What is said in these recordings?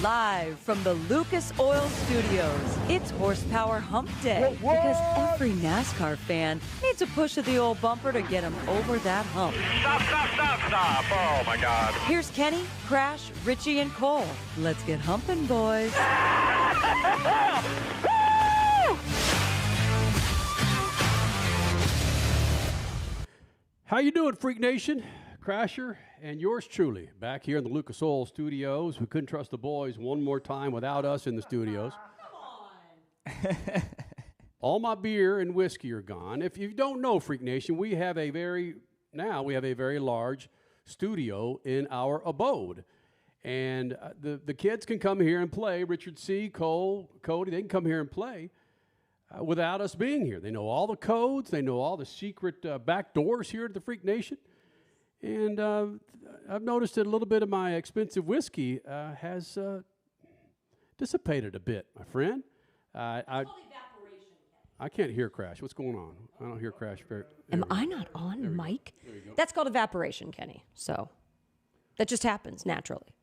Live from the Lucas Oil Studios, it's Horsepower Hump Day. Because every NASCAR fan needs a push of the old bumper to get them over that hump. Stop. Oh, my God. Here's Kenny, Crash, Richie, and Cole. Let's get humping, boys. How you doing, Freak Nation? Crasher and yours truly back here in the Lucas Oil Studios. We couldn't trust the boys one more time without us in the studios. Come on. All my beer and whiskey are gone. If you don't know, Freak Nation, we have a very large studio in our abode. And the kids can come here and play. Richard C., Cole, Cody, they can come here and play without us being here. They know all the codes. They know all the secret back doors here at the Freak Nation. And I've noticed that a little bit of my expensive whiskey has dissipated a bit, my friend. It's called evaporation. I can't hear Crash. What's going on? I don't hear Crash. Am I not on mic? That's called evaporation, Kenny. So that just happens naturally.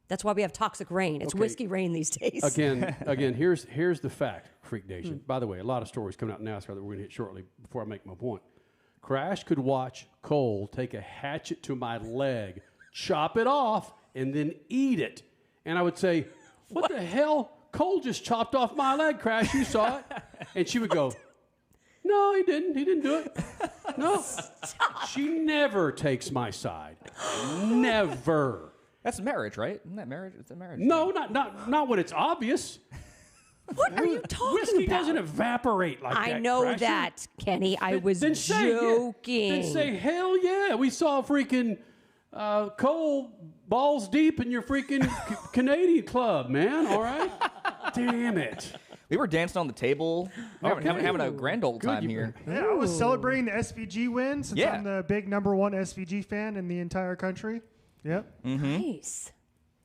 That's why we have toxic rain. It's whiskey rain these days. Again, here's the fact, Freak Nation. By the way, a lot of stories coming out in NASCAR that we're going to hit shortly before I make my point. Crash could watch Cole take a hatchet to my leg, chop it off, and then eat it. And I would say, what the hell? Cole just chopped off my leg, Crash. You saw it. And she would go, no, he didn't. He didn't do it. No. Stop. She never takes my side. Never. That's marriage, right? Isn't that marriage? It's a marriage. No, not when it's obvious. What are you talking Whiskey about? doesn't evaporate like that. I know Crasher. that, Kenny. I was joking. joking. Then say, hell yeah. We saw freaking Cole balls deep in your freaking Canadian club, man. All right? Damn it. We were dancing on the table, having a grand old time here. Yeah, I was celebrating the SVG win since Yeah. I'm the big #1 SVG fan in the entire country. Yep. Nice.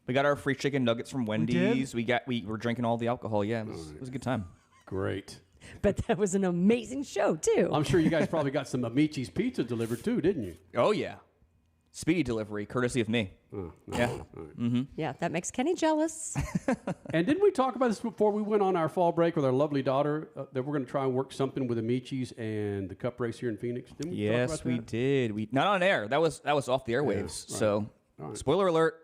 We got our free chicken nuggets from Wendy's. We were drinking all the alcohol. Yeah, it was a good time. Great. But that was an amazing show, too. I'm sure you guys probably got some Amici's pizza delivered too, didn't you? Oh, yeah. Speedy delivery, courtesy of me. Yeah. Right. Yeah, that makes Kenny jealous. And didn't we talk about this before we went on our fall break with our lovely daughter that we're going to try and work something with Amici's and the Cup race here in Phoenix? Didn't we talk about Yes, we that? did. We not on air. That was off the airwaves. Yeah, right. So, Right. Spoiler alert.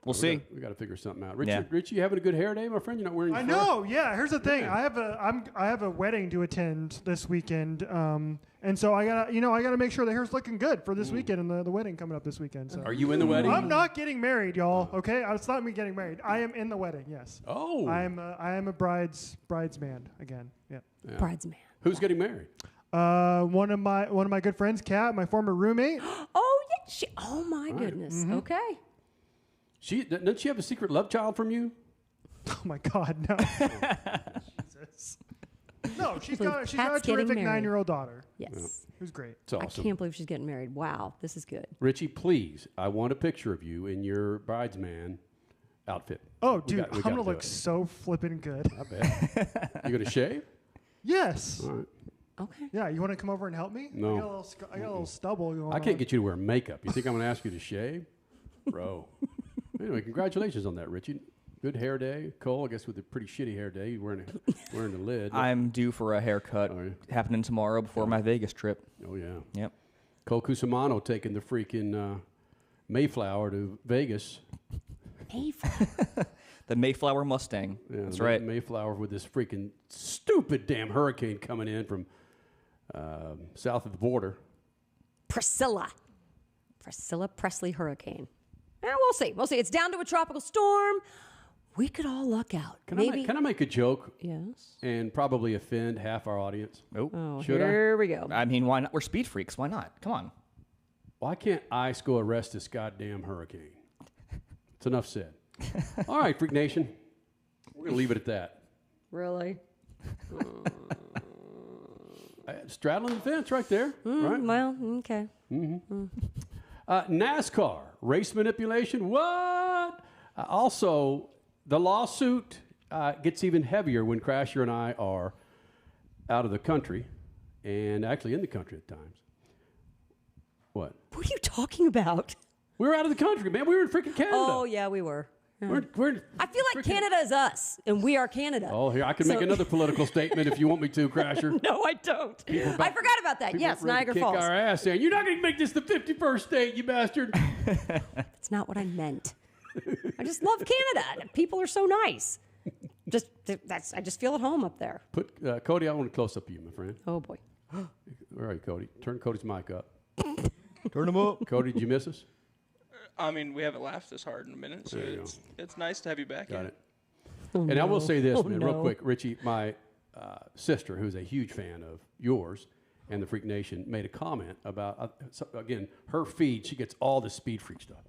We'll see. We got to figure something out. Richie, you having a good hair day, my friend? You're not wearing. I know. Yeah. Here's the thing. I have a wedding to attend this weekend, and so I gotta make sure the hair's looking good for this weekend and the wedding coming up this weekend. So. Are you in the wedding? I'm not getting married, y'all. Okay, it's not me getting married. I am in the wedding. Yes. Oh. I am a bridesman again. Yeah. Bridesman. Who's getting married? One of my good friends, Kat, my former roommate. Oh, yeah. Oh, my goodness. Mm-hmm. Okay. Doesn't she have a secret love child from you? Oh my God, no. Jesus. No, she's got a Kat's terrific getting married. 9-year-old daughter. Yes. Who's great. It's awesome. I can't believe she's getting married. Wow, this is good. Richie, please, I want a picture of you in your bridesman outfit. Oh, dude, we I'm gotta gonna do look it. so flippin' good. I bet. You gonna shave? Yes. All right. Okay. Yeah, you want to come over and help me? No. I got a little stubble going on. I can't get you to wear makeup. You think I'm gonna ask you to shave, bro? Anyway, congratulations on that, Richie. Good hair day. Cole, I guess with a pretty shitty hair day, you're wearing the lid. I'm due for a haircut happening tomorrow before my Vegas trip. Oh yeah. Yep. Cole Cusimano taking the freaking Mayflower to Vegas. Mayflower. The Mayflower Mustang. Yeah, That's the right. Mayflower with this freaking stupid damn hurricane coming in from south of the border. Priscilla Presley hurricane. We'll see. We'll see. It's down to a tropical storm. We could all luck out. Can I make a joke? Yes. And probably offend half our audience? Oh, Should here we go. I mean, why not? We're speed freaks. Why not? Come on. Why can't ICE go arrest this goddamn hurricane? It's enough said. All right, Freak Nation. We're going to leave it at that. Really? Straddling the fence right there. Right? Well, okay. NASCAR, race manipulation. What? Also, the lawsuit gets even heavier when Crasher and I are out of the country and actually in the country at times. What? What are you talking about? We were out of the country, man. We were in freaking Canada. Oh, yeah, we were. I feel like Canada is us, and we are Canada. Oh, here, I can make another political statement if you want me to, Crasher. No, I don't. I forgot about that. Yes, Niagara kick Falls. Our ass saying, you're not going to make this the 51st state, you bastard. That's not what I meant. I just love Canada. People are so nice. I just feel at home up there. Cody, I want to close up you, my friend. Oh, boy. Where are you, Cody? Turn Cody's mic up. Turn him up. Cody, did you miss us? I mean, we haven't laughed this hard in a minute, so it's nice to have you back. Got in. it. And I will say this, man, real no. quick. Richie, my sister, who's a huge fan of yours and the Freak Nation, made a comment about, again, her feed. She gets all the Speed Freak stuff.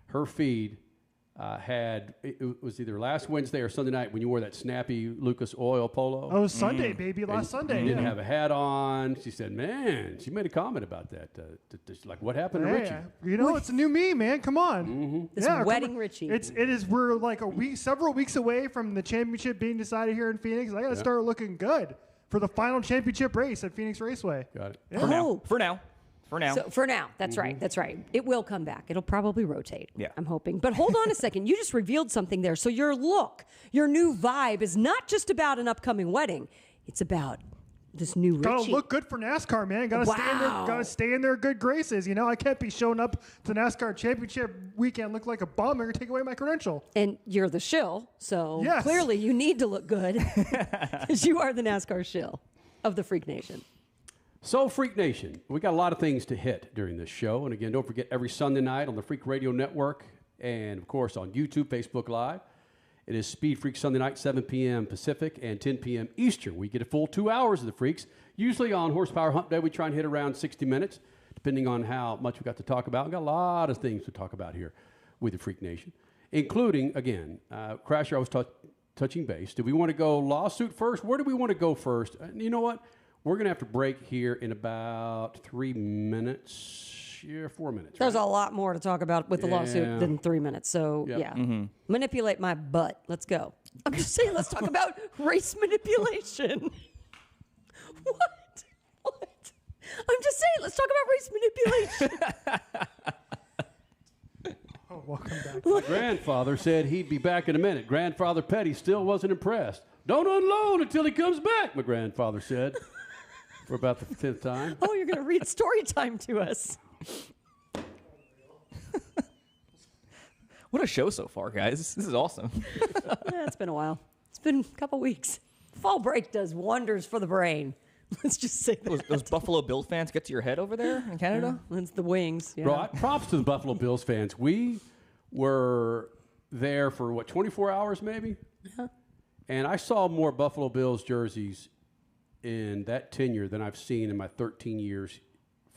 Her feed it was either last Wednesday or Sunday night when you wore that snappy Lucas Oil polo. Oh, it was Sunday, baby. Last Sunday. You didn't have a hat on. She said, man, she made a comment about that. Like, what happened to Richie? You know, it's a new me, man. Come on. Mm-hmm. This wedding Richie. It is. We're like several weeks away from the championship being decided here in Phoenix. I got to start looking good for the final championship race at Phoenix Raceway. Got it. Yeah. For now. So for now, that's right. That's right. It will come back. It'll probably rotate. Yeah. I'm hoping. But hold on a second. You just revealed something there. So your look, your new vibe is not just about an upcoming wedding. It's about this new Richie. Gotta look good for NASCAR, man. Gotta stay in their good graces. You know, I can't be showing up to NASCAR championship weekend look like a bum. They're gonna take away my credential. And you're the shill, so Yes. clearly you need to look good because you are the NASCAR shill of the Freak Nation. So, Freak Nation, we got a lot of things to hit during this show. And again, don't forget every Sunday night on the Freak Radio Network and, of course, on YouTube, Facebook Live. It is Speed Freaks Sunday night, 7 p.m. Pacific and 10 p.m. Eastern. We get a full 2 hours of the Freaks. Usually on Horsepower Humpday, we try and hit around 60 minutes, depending on how much we got to talk about. We've got a lot of things to talk about here with the Freak Nation, including, again, Crasher, I was touching base. Do we want to go lawsuit first? Where do we want to go first? You know what? We're going to have to break here in about 3 minutes. Yeah, 4 minutes. There's a lot more to talk about with the lawsuit than 3 minutes. So, yeah. Mm-hmm. Manipulate my butt. Let's go. I'm just saying, let's talk about race manipulation. What? I'm just saying, let's talk about race manipulation. Oh, welcome back. My grandfather said he'd be back in a minute. Grandfather Petty still wasn't impressed. Don't unload until he comes back, my grandfather said. For about the 5th time. Oh, you're going to read story time to us. What a show so far, guys. This is awesome. Yeah, it's been a while. It's been a couple weeks. Fall break does wonders for the brain. Let's just say that. Those Buffalo Bills fans get to your head over there in Canada? It's the wings. Yeah. Bro, props to the Buffalo Bills fans. We were there for, 24 hours maybe? Yeah. And I saw more Buffalo Bills jerseys in that tenure than I've seen in my 13 years.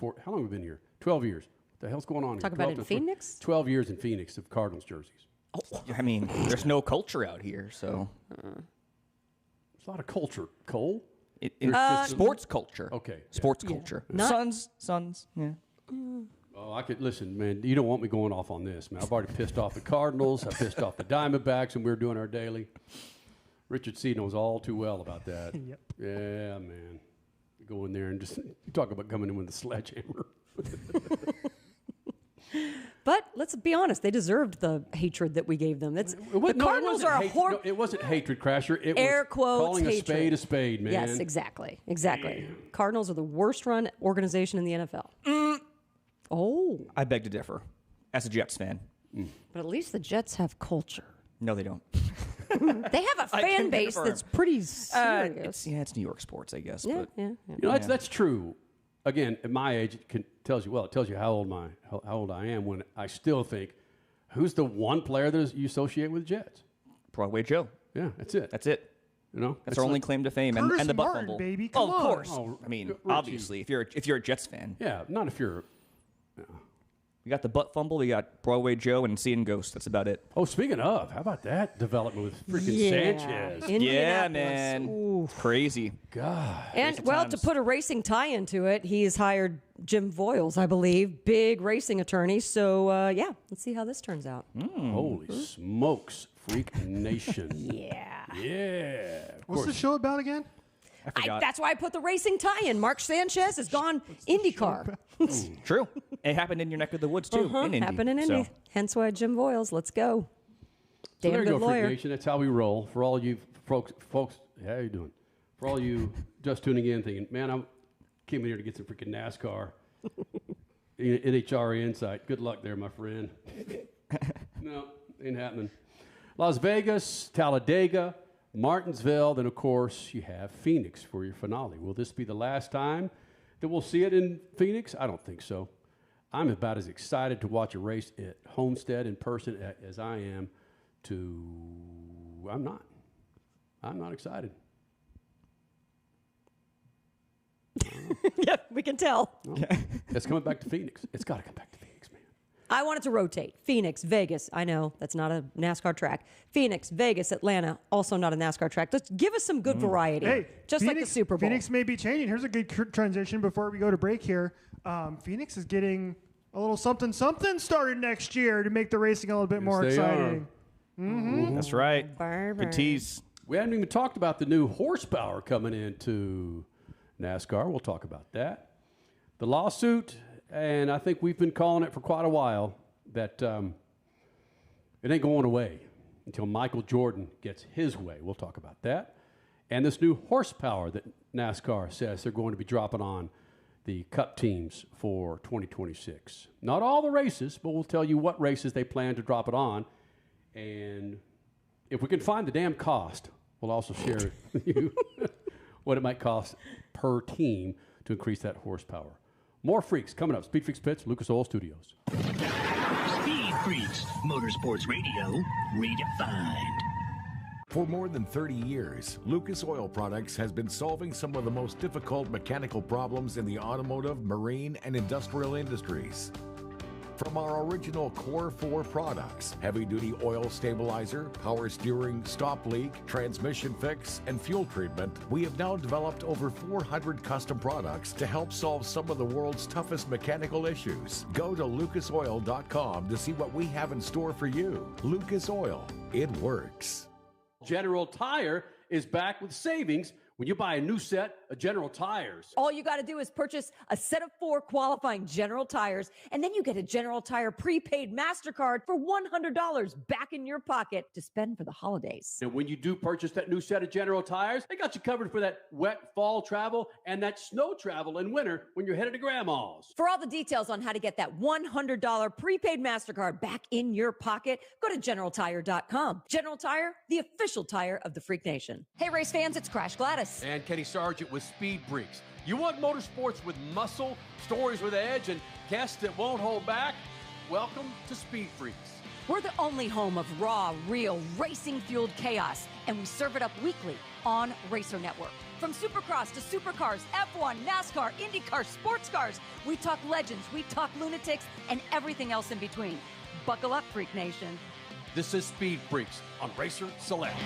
How long have we been here? 12 years. What the hell's going on Talk here? about it in Phoenix? 12 years in Phoenix of Cardinals jerseys. Oh, I mean, there's no culture out here, so. There's a lot of culture, Cole. Sports culture. Okay. Sports culture. Suns. Yeah. Oh, I could listen, man. You don't want me going off on this, man. I've already pissed off the Cardinals. I pissed off the Diamondbacks when we were doing our daily. Richard C knows all too well about that. Yep. Yeah, man. Go in there and just you talk about coming in with a sledgehammer. But let's be honest, they deserved the hatred that we gave them. The Cardinals are a horrible. It wasn't hatred, Crasher. It Air was quotes calling hatred. a spade, man. Yes, exactly. Cardinals are the worst run organization in the NFL. Oh. I beg to differ as a Jets fan. But at least the Jets have culture. No, they don't. They have a fan base confirm. that's pretty serious. It's New York sports, I guess. Yeah, But yeah. You know, that's true. Again, at my age, it tells you how old I am when I still think, who's the one player that you associate with Jets? Broadway Joe. Yeah, that's it. That's it. You know, That's our only claim to fame, and Curtis the butt Martin, fumble. baby, Oh, come of on. course. Oh, I mean, Richie. obviously, if you're a Jets fan, Yeah, not if you're. we got the butt fumble, we got Broadway Joe, and seeing Ghost. That's about it. Oh, speaking of, how about that development with freaking Sanchez? Yeah, Indianapolis. man. Ooh. Crazy. God. And, Crazy well, times. to put a racing tie into it, he's hired Jim Voiles, I believe, big racing attorney. So, yeah, let's see how this turns out. Holy smokes, Freak Nation. Yeah. Yeah. Of What's course. the show about again? I forgot. That's why I put the racing tie in. Mark Sanchez has gone IndyCar. True. It happened in your neck of the woods, too. In Indy. Happened in Indy. So. Hence why Jim Voiles. Let's go. Damn there you good go, lawyer. Freak Nation. That's how we roll. For all you folks, how you doing? For all you just tuning in thinking, man, I came in here to get some freaking NASCAR. NHRA insight. Good luck there, my friend. No, ain't happening. Las Vegas, Talladega, Martinsville, then, of course, you have Phoenix for your finale. Will this be the last time that we'll see it in Phoenix? I don't think so. I'm about as excited to watch a race at Homestead in person as I am to... I'm not excited. Yeah, we can tell. No. It's coming back to Phoenix. It's got to come back to Phoenix, man. I want it to rotate. Phoenix, Vegas. I know that's not a NASCAR track. Phoenix, Vegas, Atlanta. Also not a NASCAR track. Let's give us some good variety. Hey, just Phoenix, like the Super Bowl. Phoenix may be changing. Here's a good transition before we go to break here. Phoenix is getting a little something started next year to make the racing a little bit more exciting. That's right. Good tease. We haven't even talked about the new horsepower coming into NASCAR. We'll talk about that. The lawsuit, and I think we've been calling it for quite a while, that it ain't going away until Michael Jordan gets his way. We'll talk about that. And this new horsepower that NASCAR says they're going to be dropping on the Cup teams for 2026. Not all the races, but we'll tell you what races they plan to drop it on. And if we can find the damn cost, we'll also share with you what it might cost per team to increase that horsepower. More freaks coming up. SpeedFreaks Pits, Lucas Oil Studios. Speed Freaks, Motorsports Radio, redefined. For more than 30 years, Lucas Oil Products has been solving some of the most difficult mechanical problems in the automotive, marine, and industrial industries. From our original Core 4 products, heavy-duty oil stabilizer, power steering, stop leak, transmission fix, and fuel treatment, we have now developed over 400 custom products to help solve some of the world's toughest mechanical issues. Go to lucasoil.com to see what we have in store for you. Lucas Oil, it works. General Tire is back with savings when you buy a new set of General Tires. All you got to do is purchase a set of 4 qualifying General Tires, and then you get a General Tire prepaid MasterCard for $100 back in your pocket to spend for the holidays. And when you do purchase that new set of General Tires, they got you covered for that wet fall travel and that snow travel in winter when you're headed to Grandma's. For all the details on how to get that $100 prepaid MasterCard back in your pocket, go to GeneralTire.com. General Tire, the official tire of the Freak Nation. Hey, race fans, it's Crash Gladys. And Kenny Sargent with SpeedFreaks. You want motorsports with muscle, stories with edge, and guests that won't hold back? Welcome to SpeedFreaks. We're the only home of raw, real, racing-fueled chaos, and we serve it up weekly on Racer Network. From Supercross to Supercars, F1, NASCAR, IndyCar, sports cars, we talk legends, we talk lunatics, and everything else in between. Buckle up, Freak Nation. This is SpeedFreaks on Racer Select.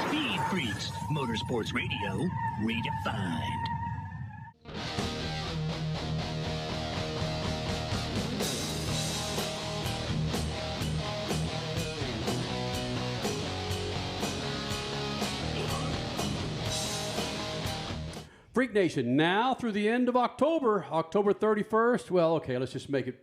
Speed Freaks, Motorsports Radio, redefined. Freak Nation, now through the end of October, October 31st. Well, okay, let's just make it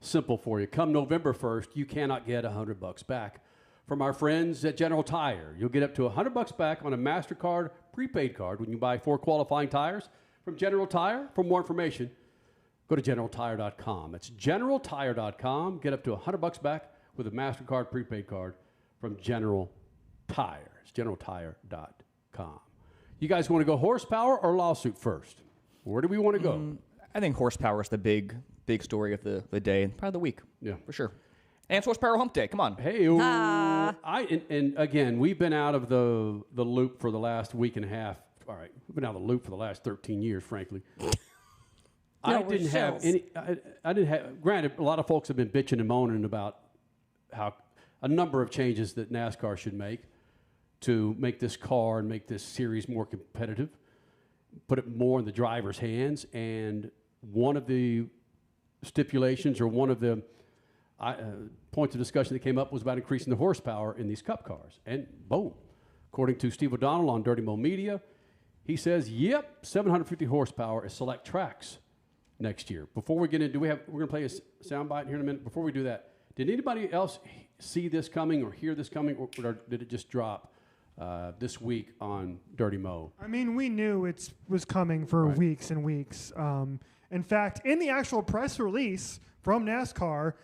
simple for you. Come November 1st, you cannot get $100 back from our friends at General Tire. You'll get up to $100 back on a MasterCard prepaid card when you buy 4 qualifying tires from General Tire. For more information, go to GeneralTire.com. That's GeneralTire.com. Get up to $100 back with a MasterCard prepaid card from General Tire. It's GeneralTire.com. You guys want to go horsepower or lawsuit first? Where do we want to go? I think horsepower is the big story of the day and probably the week. Yeah. For sure. And it's horsepower hump day. Come on. Hey, and again, we've been out of the loop for the last week and a half. All right, we've been out of the loop for the last 13 years, frankly. I didn't have any. I didn't have. Granted, a lot of folks have been bitching and moaning about how a number of changes that NASCAR should make to make this car and make this series more competitive, put it more in the driver's hands. And one of the stipulations or one of the points of discussion that came up was about increasing the horsepower in these Cup cars. And boom, according to Steve O'Donnell on Dirty Mo Media, he says, yep, 750 horsepower at select tracks next year. Before we get into, we're going to play a soundbite here in a minute. Before we do that, Did anybody else see this coming or hear this coming, or did it just drop this week on Dirty Mo? I mean, we knew it was coming for weeks and weeks. In fact, in the actual press release from NASCAR,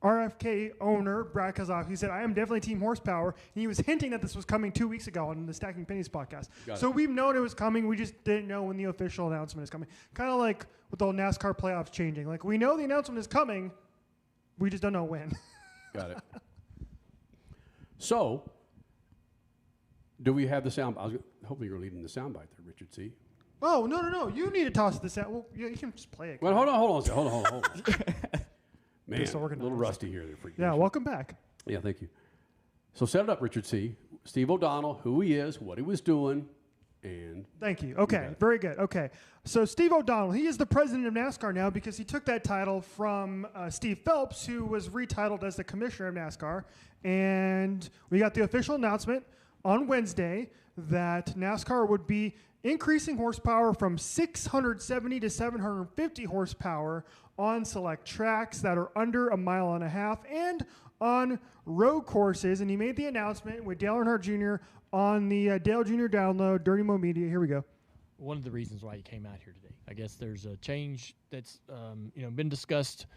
RFK owner Brad Keselowski said, "I am definitely Team Horsepower." And he was hinting that this was coming 2 weeks ago on the Stacking Pennies podcast. So we've known it was coming. We just didn't know when the official announcement is coming. Kind of like with the NASCAR playoffs changing. Like, we know the announcement is coming. We just don't know when. Got it. So, do we have the sound? Hopefully you're leading the soundbite there, Richard C. Oh, no. You need to toss this out. Well, you can just play it. Well, hold on. Man, a disorganized. little rusty here. Yeah, welcome back. Yeah, thank you. So set it up, Richard C. Steve O'Donnell, who he is, what he was doing, and... Thank you. Okay, very good. Okay, so Steve O'Donnell, he is the president of NASCAR now because he took that title from Steve Phelps, who was retitled as the commissioner of NASCAR. And we got the official announcement on Wednesday that NASCAR would be increasing horsepower from 670 to 750 horsepower on select tracks that are under 1.5 miles and on road courses. And he made the announcement with Dale Earnhardt Jr. on the Dale Jr. Download, Dirty Mo Media. Here we go. One of the reasons why he came out here today. I guess there's a change that's been discussed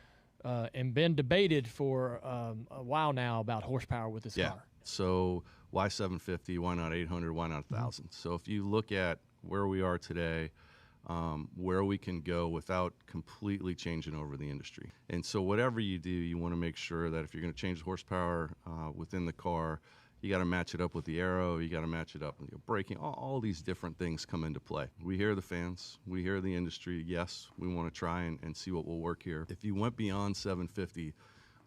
and been debated for a while now about horsepower with this car. So why 750? Why not 800? Why not 1,000? So if you look at where we are today, where we can go without completely changing over the industry. And so whatever you do, you want to make sure that if you're going to change the horsepower within the car, you got to match it up with the aero, you got to match it up with your braking. All these different things come into play. We hear the fans, we hear the industry. Yes, we want to try and see what will work here. If you went beyond 750,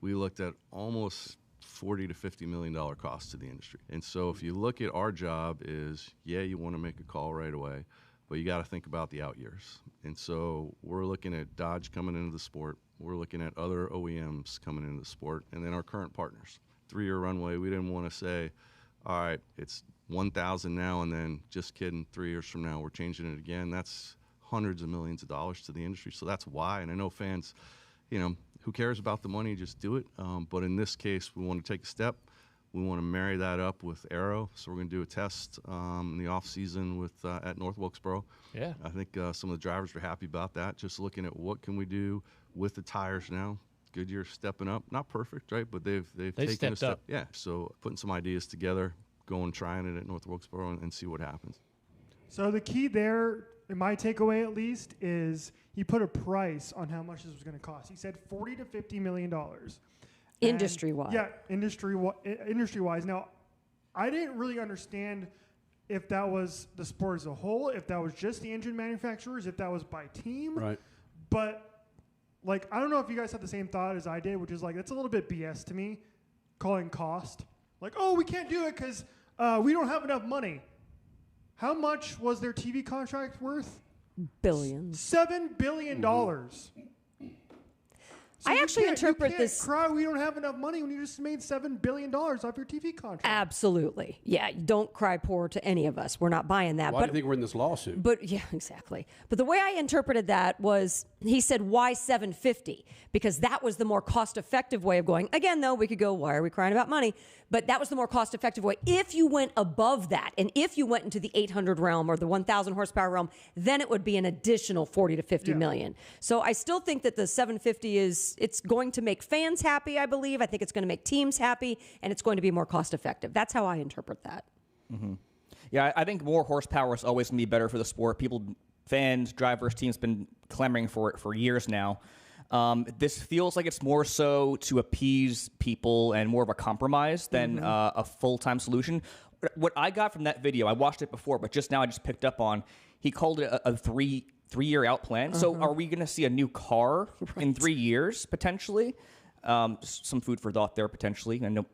we looked at almost $40 to $50 million cost to the industry. And so if you look at our job is, you want to make a call right away, but you got to think about the out years. And so we're looking at Dodge coming into the sport. We're looking at other OEMs coming into the sport, and then our current partners. 3-year runway, we didn't want to say, all right, it's 1,000 now, and then just kidding, 3 years from now, we're changing it again. That's hundreds of millions of dollars to the industry. So that's why. And I know fans, who cares about the money, just do it. But in this case, we want to take a step. We want to marry that up with aero, so we're going to do a test in the off season with at North Wilkesboro. Yeah, I think some of the drivers are happy about that. Just looking at what can we do with the tires now. Goodyear stepping up, not perfect, right? But they've taken a step up. Yeah, so putting some ideas together, going trying it at North Wilkesboro and see what happens. So the key there, in my takeaway at least, is he put a price on how much this was going to cost. He said $40 to $50 million. Industry-wide. Yeah, industry-wise. Now, I didn't really understand if that was the sport as a whole, if that was just the engine manufacturers, if that was by team. Right. But, I don't know if you guys had the same thought as I did, which is that's a little bit BS to me, calling cost. We can't do it because we don't have enough money. How much was their TV contract worth? Billions. $7 billion. So I actually interpret you can't this. Cry we don't have enough money when you just made $7 billion off your TV contract. Absolutely. Yeah, don't cry poor to any of us. We're not buying that. Why do you think we're in this lawsuit? But yeah, exactly. But the way I interpreted that was he said, why 750? Because that was the more cost-effective way of going. Again, though, we could go, why are we crying about money? But that was the more cost-effective way. If you went above that, and if you went into the 800 realm or the 1,000 horsepower realm, then it would be an additional 40 to 50 million. So I still think that the 750 it's going to make fans happy, I believe. I think it's going to make teams happy, and it's going to be more cost-effective. That's how I interpret that. Mm-hmm. Yeah, I think more horsepower is always going to be better for the sport. Fans, drivers, teams been clamoring for it for years now. This feels like it's more so to appease people and more of a compromise than a full-time solution. What I got from that video, I watched it before, but just now I just picked up on, he called it a three-year out plan. So are we going to see a new car in 3 years, potentially? Some food for thought there, potentially. I know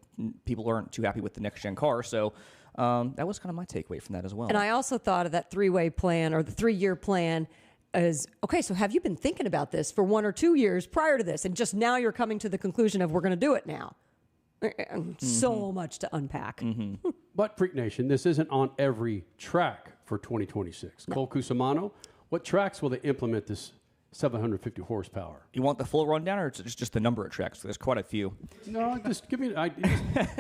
people aren't too happy with the next-gen car, so that was kind of my takeaway from that as well. And I also thought of that three-way plan or the 3-year plan as, okay, so have you been thinking about this for 1 or 2 years prior to this? And just now you're coming to the conclusion of we're going to do it now. So much to unpack. But Freak Nation, this isn't on every track for 2026. No. Cole Cusimano, what tracks will they implement this 750 horsepower. You want the full rundown, or just the number of tracks? There's quite a few. No, just give me.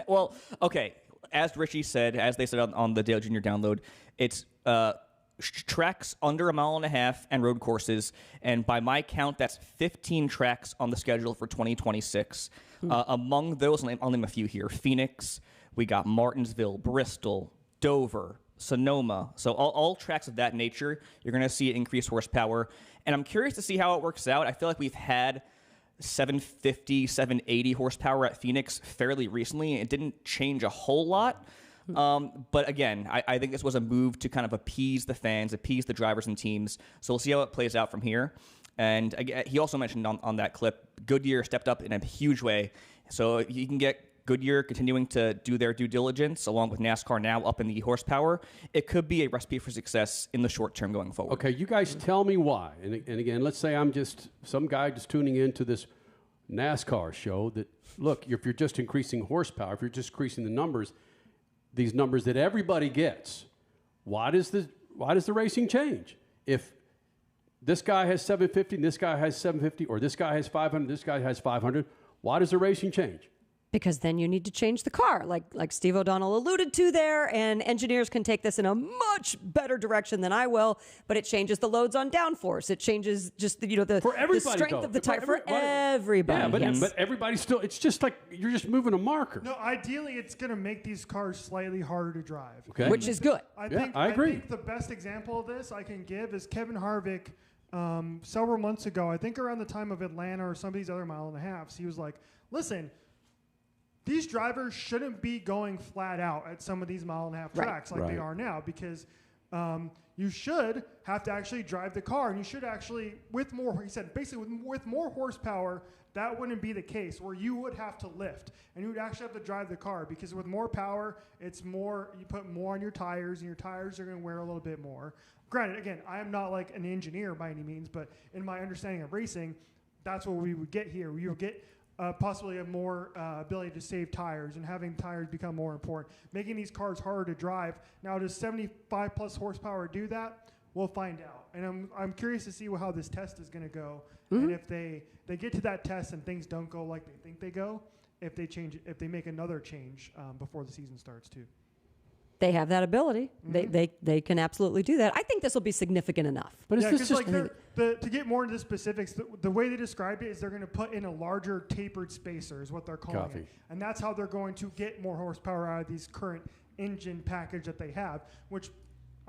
Well, okay. As Richie said, as they said on the Dale Jr. download, it's tracks under 1.5 miles and road courses. And by my count, that's 15 tracks on the schedule for 2026. Among those, I'll name a few here: Phoenix, we got Martinsville, Bristol, Dover, Sonoma. So all tracks of that nature, you're going to see increased horsepower. And I'm curious to see how it works out. I feel like we've had 750, 780 horsepower at Phoenix fairly recently. It didn't change a whole lot. But again, I think this was a move to kind of appease the fans, appease the drivers and teams. So we'll see how it plays out from here. And again, he also mentioned on that clip, Goodyear stepped up in a huge way. So you can get Goodyear continuing to do their due diligence, along with NASCAR now up in the horsepower. It could be a recipe for success in the short term going forward. Okay, you guys tell me why. And again, let's say I'm just some guy just tuning into this NASCAR show that, look, if you're just increasing horsepower, if you're just increasing the numbers, these numbers that everybody gets, why does the racing change? If this guy has 750 and this guy has 750, or this guy has 500, this guy has 500, why does the racing change? Because then you need to change the car, like Steve O'Donnell alluded to there, and engineers can take this in a much better direction than I will. But it changes the loads on downforce. It changes just the strength of the tire for everybody. Yeah, but everybody still. It's just like you're just moving a marker. No, ideally, it's going to make these cars slightly harder to drive. Okay, which is good. I agree. I think the best example of this I can give is Kevin Harvick. Several months ago, I think around the time of Atlanta or some of these other 1.5 miles, he was like, "Listen, these drivers shouldn't be going flat out at some of these 1.5 mile tracks like they are now, because you should have to actually drive the car, and you should actually, with more," he said, basically with more horsepower, that wouldn't be the case, where you would have to lift, and you would actually have to drive the car, because with more power, it's more, you put more on your tires, and your tires are going to wear a little bit more. Granted, again, I am not like an engineer by any means, but in my understanding of racing, that's what we would get here. We would get possibly a more ability to save tires, and having tires become more important, making these cars harder to drive. Now, does 75 plus horsepower do that? We'll find out, and I'm curious to see how this test is going to go, and if they get to that test and things don't go like they think they go, if they make another change before the season starts too. They have that ability. They can absolutely do that. I think this will be significant enough. But yeah, because like to get more into the specifics, the way they described it is they're going to put in a larger tapered spacer, is what they're calling it, and that's how they're going to get more horsepower out of these current engine package that they have. Which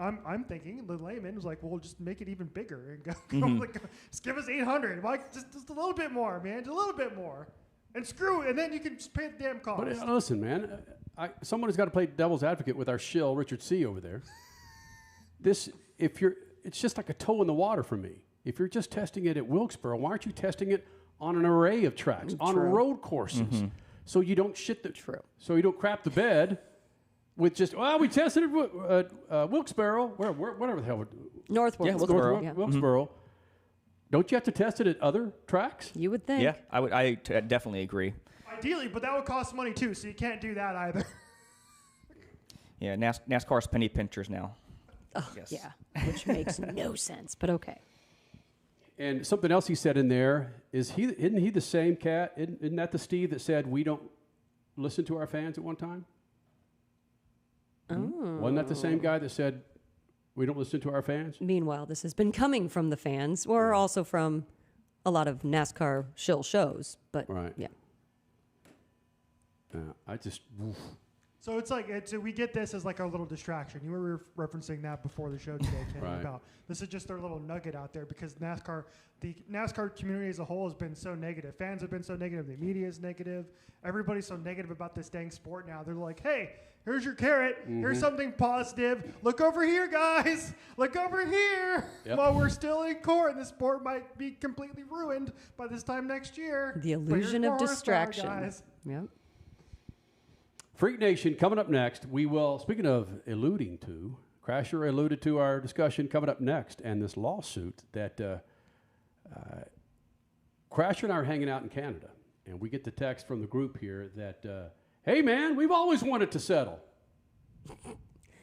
I'm thinking the layman was like, well, just make it even bigger and go like, just give us 800, like just a little bit more, man, just a little bit more, and screw it, and then you can just pay the damn cost. But listen, man. Someone has got to play devil's advocate with our shill, Richard C. over there. It's just like a toe in the water for me. If you're just testing it at Wilkesboro, why aren't you testing it on an array of tracks, on road courses, so you don't so you don't crap the bed with just, we tested it at Wilkesboro, whatever the hell. North Wilkesboro. Wilkesboro. Don't you have to test it at other tracks? You would think. Yeah, I definitely agree. Ideally, but that would cost money too, so you can't do that either. Yeah, NASCAR's penny pinchers now. Oh, yeah, which makes no sense, but okay. And something else he said in there is isn't he the same cat? Isn't that the Steve that said we don't listen to our fans at one time? Oh. Wasn't that the same guy that said we don't listen to our fans? Meanwhile, this has been coming from the fans, or also from a lot of NASCAR shill shows, but yeah. So it's like we get this as like a little distraction. You were referencing that before the show today, Kenny, about this is just their little nugget out there, because the NASCAR community as a whole has been so negative. Fans have been so negative. The media is negative. Everybody's so negative about this dang sport now. They're like, hey, here's your carrot. Here's something positive. Look over here, guys. Look over here. Yep. While we're still in court, and the sport might be completely ruined by this time next year. The illusion of distraction. Guys. Yep. Freak Nation coming up next. We will, speaking of alluding to, Crasher alluded to our discussion coming up next, and this lawsuit that Crasher and I are hanging out in Canada, and we get the text from the group here that, hey, man, we've always wanted to settle.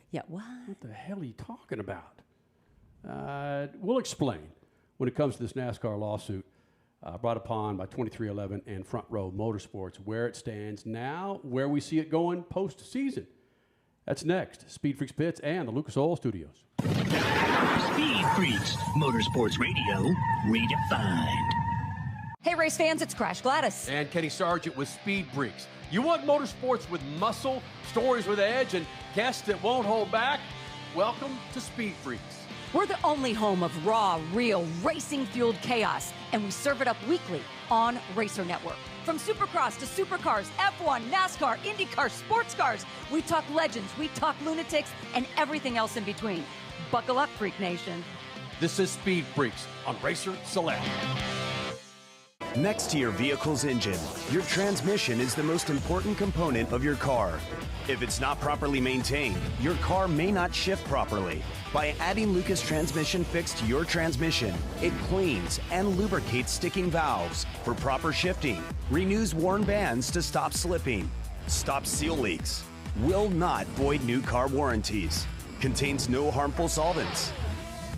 Yeah, what? What the hell are you talking about? We'll explain. when it comes to this NASCAR lawsuit brought upon by 2311 and Front Row Motorsports, where it stands now, where we see it going postseason. That's next. Speed Freaks Pits and the Lucas Oil Studios. Speed Freaks, Motorsports Radio, redefined. Hey, race fans, it's Crash Gladys. And Kenny Sargent with Speed Freaks. You want motorsports with muscle, stories with edge, and guests that won't hold back? Welcome to Speed Freaks. We're the only home of raw, real, racing-fueled chaos, and we serve it up weekly on Racer Network. From Supercross to Supercars, F1, NASCAR, IndyCar, sports cars, we talk legends, we talk lunatics, and everything else in between. Buckle up, Freak Nation. This is Speed Freaks on Racer Select. Next to your vehicle's engine, your transmission is the most important component of your car. If it's not properly maintained, your car may not shift properly. By adding Lucas Transmission Fix to your transmission, it cleans and lubricates sticking valves for proper shifting, renews worn bands to stop slipping, stops seal leaks, will not void new car warranties, contains no harmful solvents.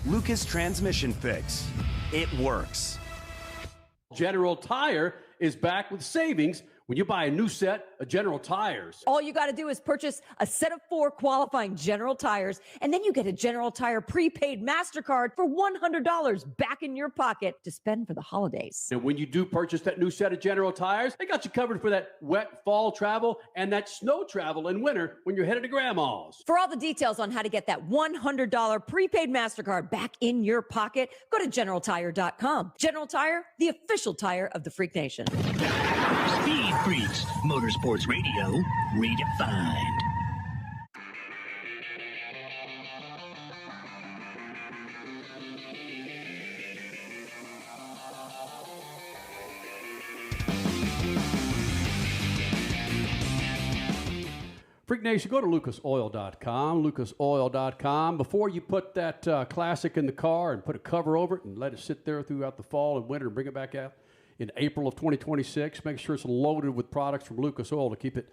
Lucas Transmission Fix. It works. General Tire is back with savings when you buy a new set of General Tires. All you got to do is purchase a set of 4 qualifying General Tires, and then you get a General Tire prepaid MasterCard for $100 back in your pocket to spend for the holidays. And when you do purchase that new set of General Tires, they got you covered for that wet fall travel and that snow travel in winter when you're headed to Grandma's. For all the details on how to get that $100 prepaid MasterCard back in your pocket, go to GeneralTire.com. General Tire, the official tire of the Freak Nation. Speed Freaks, Motorsports Radio, redefined. Freak Nation, go to lucasoil.com, lucasoil.com. Before you put that classic in the car and put a cover over it and let it sit there throughout the fall and winter and bring it back out in April of 2026, make sure it's loaded with products from Lucas Oil to keep it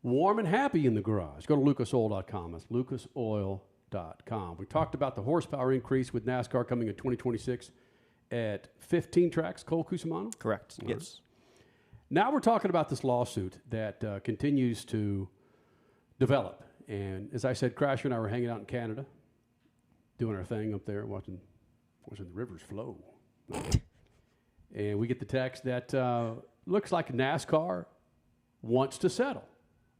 warm and happy in the garage. Go to lucasoil.com. That's lucasoil.com. We talked about the horsepower increase with NASCAR coming in 2026 at 15 tracks. Cole Cusimano? Correct. All Yes. right. Now we're talking about this lawsuit that continues to develop. And as I said, Crasher and I were hanging out in Canada, doing our thing up there, watching the rivers flow. And we get the text that looks like NASCAR wants to settle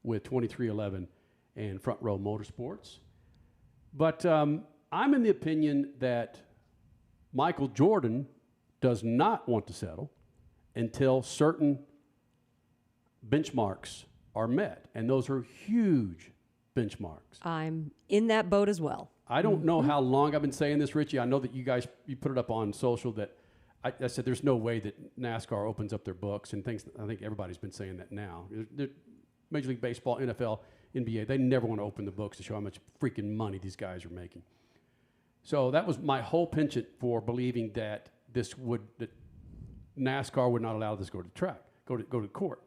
with 2311 and Front Row Motorsports. But I'm in the opinion that Michael Jordan does not want to settle until certain benchmarks are met. And those are huge benchmarks. I'm in that boat as well. I don't know how long I've been saying this, Richie. I know that you put it up on social that I said there's no way that NASCAR opens up their books and things. I think everybody's been saying that now. Major League Baseball, NFL, NBA, they never want to open the books to show how much freaking money these guys are making. So that was my whole penchant for believing that that NASCAR would not allow this to go to the track, go to court.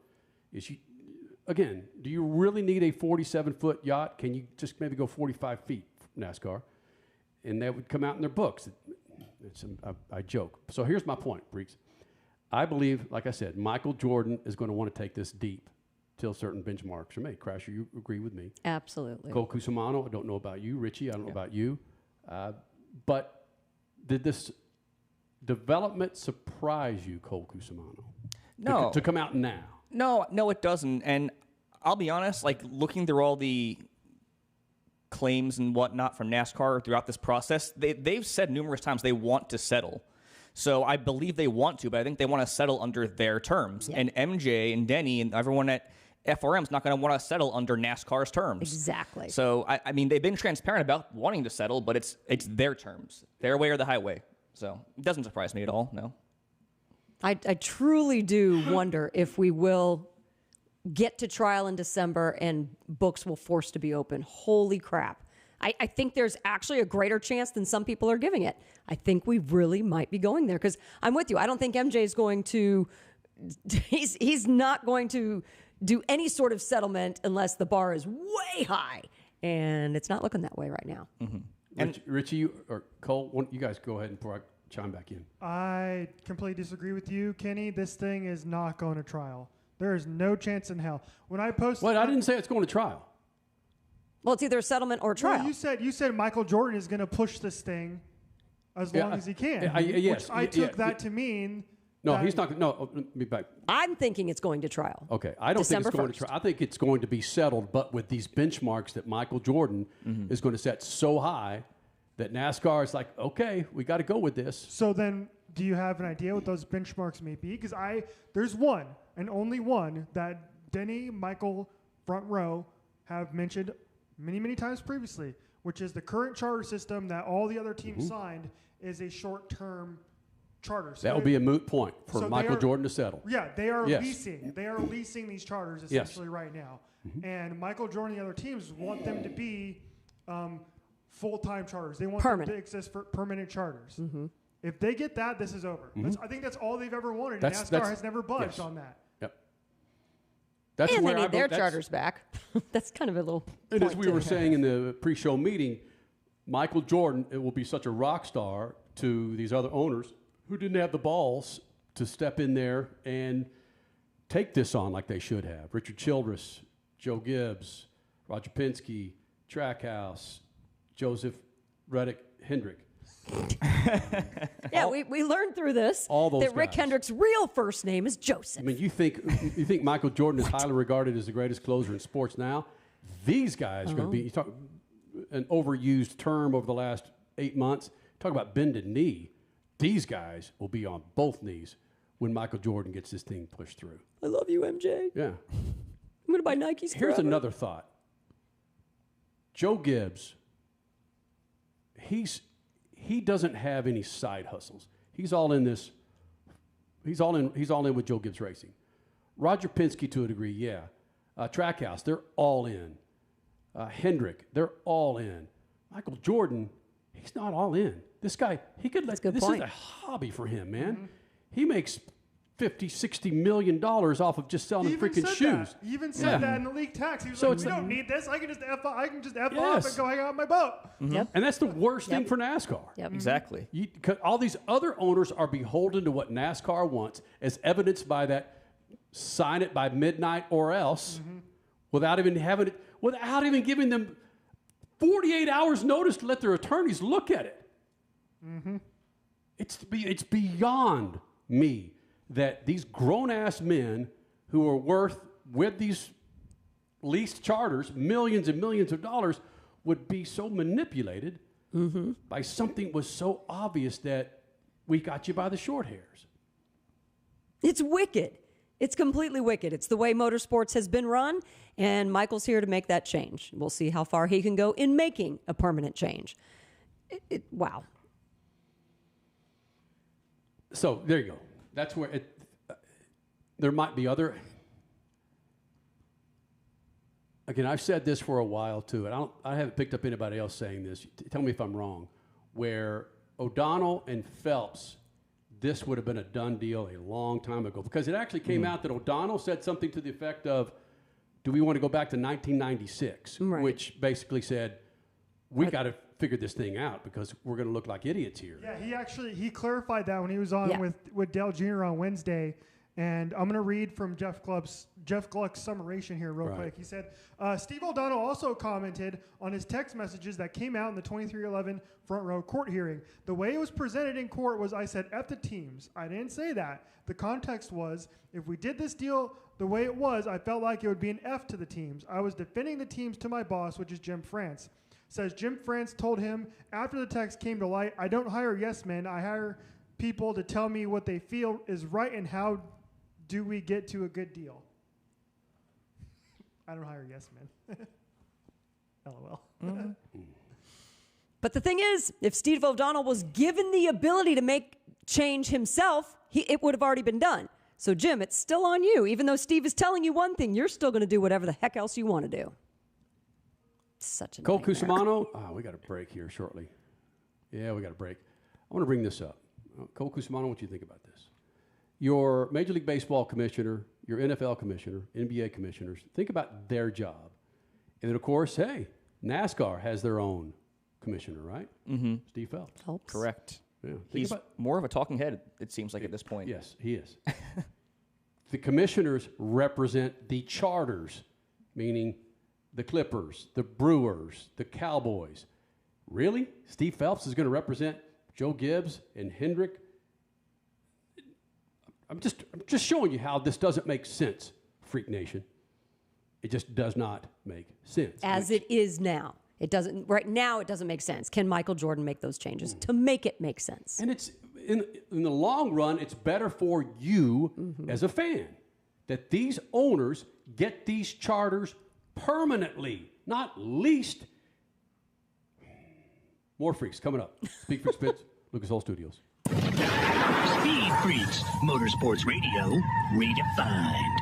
Again, do you really need a 47-foot yacht? Can you just maybe go 45 feet, NASCAR? And that would come out in their books. I joke. So here's my point, Freaks. I believe, like I said, Michael Jordan is going to want to take this deep till certain benchmarks are made. Crasher, you agree with me? Absolutely. Cole Cusimano, I don't know about you. Richie, I don't know about you. But did this development surprise you, Cole Cusimano? No. To come out now? No, it doesn't. And I'll be honest, like looking through all the claims and whatnot from NASCAR throughout this process, they've said numerous times they want to settle. So I believe they want to, but I think they want to settle under their terms. Yeah. And MJ and Denny and everyone at FRM is not going to want to settle under NASCAR's terms. Exactly. So, I mean, they've been transparent about wanting to settle, but it's their terms, their way or the highway. So it doesn't surprise me at all, no. I truly do wonder if we will get to trial in December and books will force to be open. Holy crap. I think there's actually a greater chance than some people are giving it. I think we really might be going there because I'm with you. I don't think MJ is going to, he's not going to do any sort of settlement unless the bar is way high. And it's not looking that way right now. Mm-hmm. And Richie or Cole, you guys go ahead and before I chime back in. I completely disagree with you, Kenny. This thing is not going to trial. There is no chance in hell. When I posted, I didn't say it's going to trial. Well, it's either a settlement or a trial. Well, you said Michael Jordan is going to push this thing as long as he can. Yes, which I took that to mean. No, he's not. No, let me back. I'm thinking it's going to trial. Okay, I don't think it's going to trial. I think it's going to be settled, but with these benchmarks that Michael Jordan is going to set so high that NASCAR is like, okay, we got to go with this. So then, do you have an idea what those benchmarks may be? Because there's one and only one that Denny, Michael, front row have mentioned many times previously, which is the current charter system that all the other teams signed is a short-term charter. So that will be a moot point for Michael Jordan to settle. Yeah, they are leasing. They are leasing these charters essentially right now. And Michael Jordan and the other teams want them to be full-time charters. They want them to exist for permanent charters. If they get that, this is over. I think that's all they've ever wanted. NASCAR has never budged on that. Yep. That's and where they need their charters back. That's kind of a little. And as we were saying in the pre-show meeting, Michael Jordan will be such a rock star to these other owners who didn't have the balls to step in there and take this on like they should have. Richard Childress, Joe Gibbs, Roger Penske, Trackhouse, Joseph Reddick Hendrick. Yeah, we learned through this that Rick Hendrick's real first name is Joseph. I mean, you think Michael Jordan is highly regarded as the greatest closer in sports now? These guys are going to be, you talk an overused term over the last 8 months, talk about bended knee. These guys will be on both knees when Michael Jordan gets this thing pushed through. I love you, MJ. Yeah. I'm going to buy Nikes Here's forever. another thought. Joe Gibbs, he doesn't have any side hustles. He's all in this. He's all in with Joe Gibbs Racing. Roger Penske to a degree, yeah. Trackhouse, they're all in. Hendrick, they're all in. Michael Jordan, he's not all in. This guy, he could let. This is a hobby for him, man. He makes $50-60 million off of just selling freaking shoes. He even said that in the league tax. He was like, we don't need this. I can just F off and go hang out on my boat. And that's the worst thing for NASCAR. Exactly. All these other owners are beholden to what NASCAR wants, as evidenced by that sign it by midnight or else, without even giving them 48 hours notice to let their attorneys look at it. It's beyond me that these grown-ass men who are worth, with these leased charters, millions and millions of dollars, would be so manipulated by something was so obvious that we got you by the short hairs. It's wicked. It's completely wicked. It's the way motorsports has been run, and Michael's here to make that change. We'll see how far he can go in making a permanent change. Wow. So there you go. That's where there might be other. Again, I've said this for a while too, and I haven't picked up anybody else saying this. Tell me if I'm wrong. Where O'Donnell and Phelps, this would have been a done deal a long time ago, because it actually came out that O'Donnell said something to the effect of, "Do we want to go back to 1996?" Which basically said, "We got to figure this thing out because we're going to look like idiots here." Yeah, he clarified that when he was on with Dale Jr. on Wednesday. And I'm going to read from Jeff Gluck's summation here real quick. He said, Steve O'Donnell also commented on his text messages that came out in the 2311 front row court hearing. The way it was presented in court was, I said, F the teams. I didn't say that. The context was, if we did this deal the way it was, I felt like it would be an F to the teams. I was defending the teams to my boss, which is Jim France. Says Jim France told him after the text came to light, I don't hire yes men. I hire people to tell me what they feel is right and how do we get to a good deal. I don't hire yes men. LOL. But the thing is, if Steve O'Donnell was given the ability to make change himself, it would have already been done. So, Jim, it's still on you. Even though Steve is telling you one thing, you're still going to do whatever the heck else you want to do. Such a Cole Cusimano. We got a break here shortly. Yeah, we got a break. I want to bring this up. Cole Cusimano, what do you think about this? Your Major League Baseball commissioner, your NFL commissioner, NBA commissioners, think about their job. And then, of course, hey, NASCAR has their own commissioner, right? Steve Phelps. Correct. Yeah. He's more of a talking head, it seems like, at this point. Yes, he is. The commissioners represent the charters, meaning the Clippers, the Brewers, the Cowboys. Really? Steve Phelps is going to represent Joe Gibbs and Hendrick? I'm just showing you how this doesn't make sense, Freak Nation. It just does not make sense. As it is now. It doesn't. Right now, it doesn't make sense. Can Michael Jordan make those changes to make it make sense? And it's in the long run, it's better for you as a fan that these owners get these charters permanently, not leased. More freaks coming up. Speed Freaks Pits, Lucas Oil Studios. Speed Freaks, Motorsports Radio, redefined.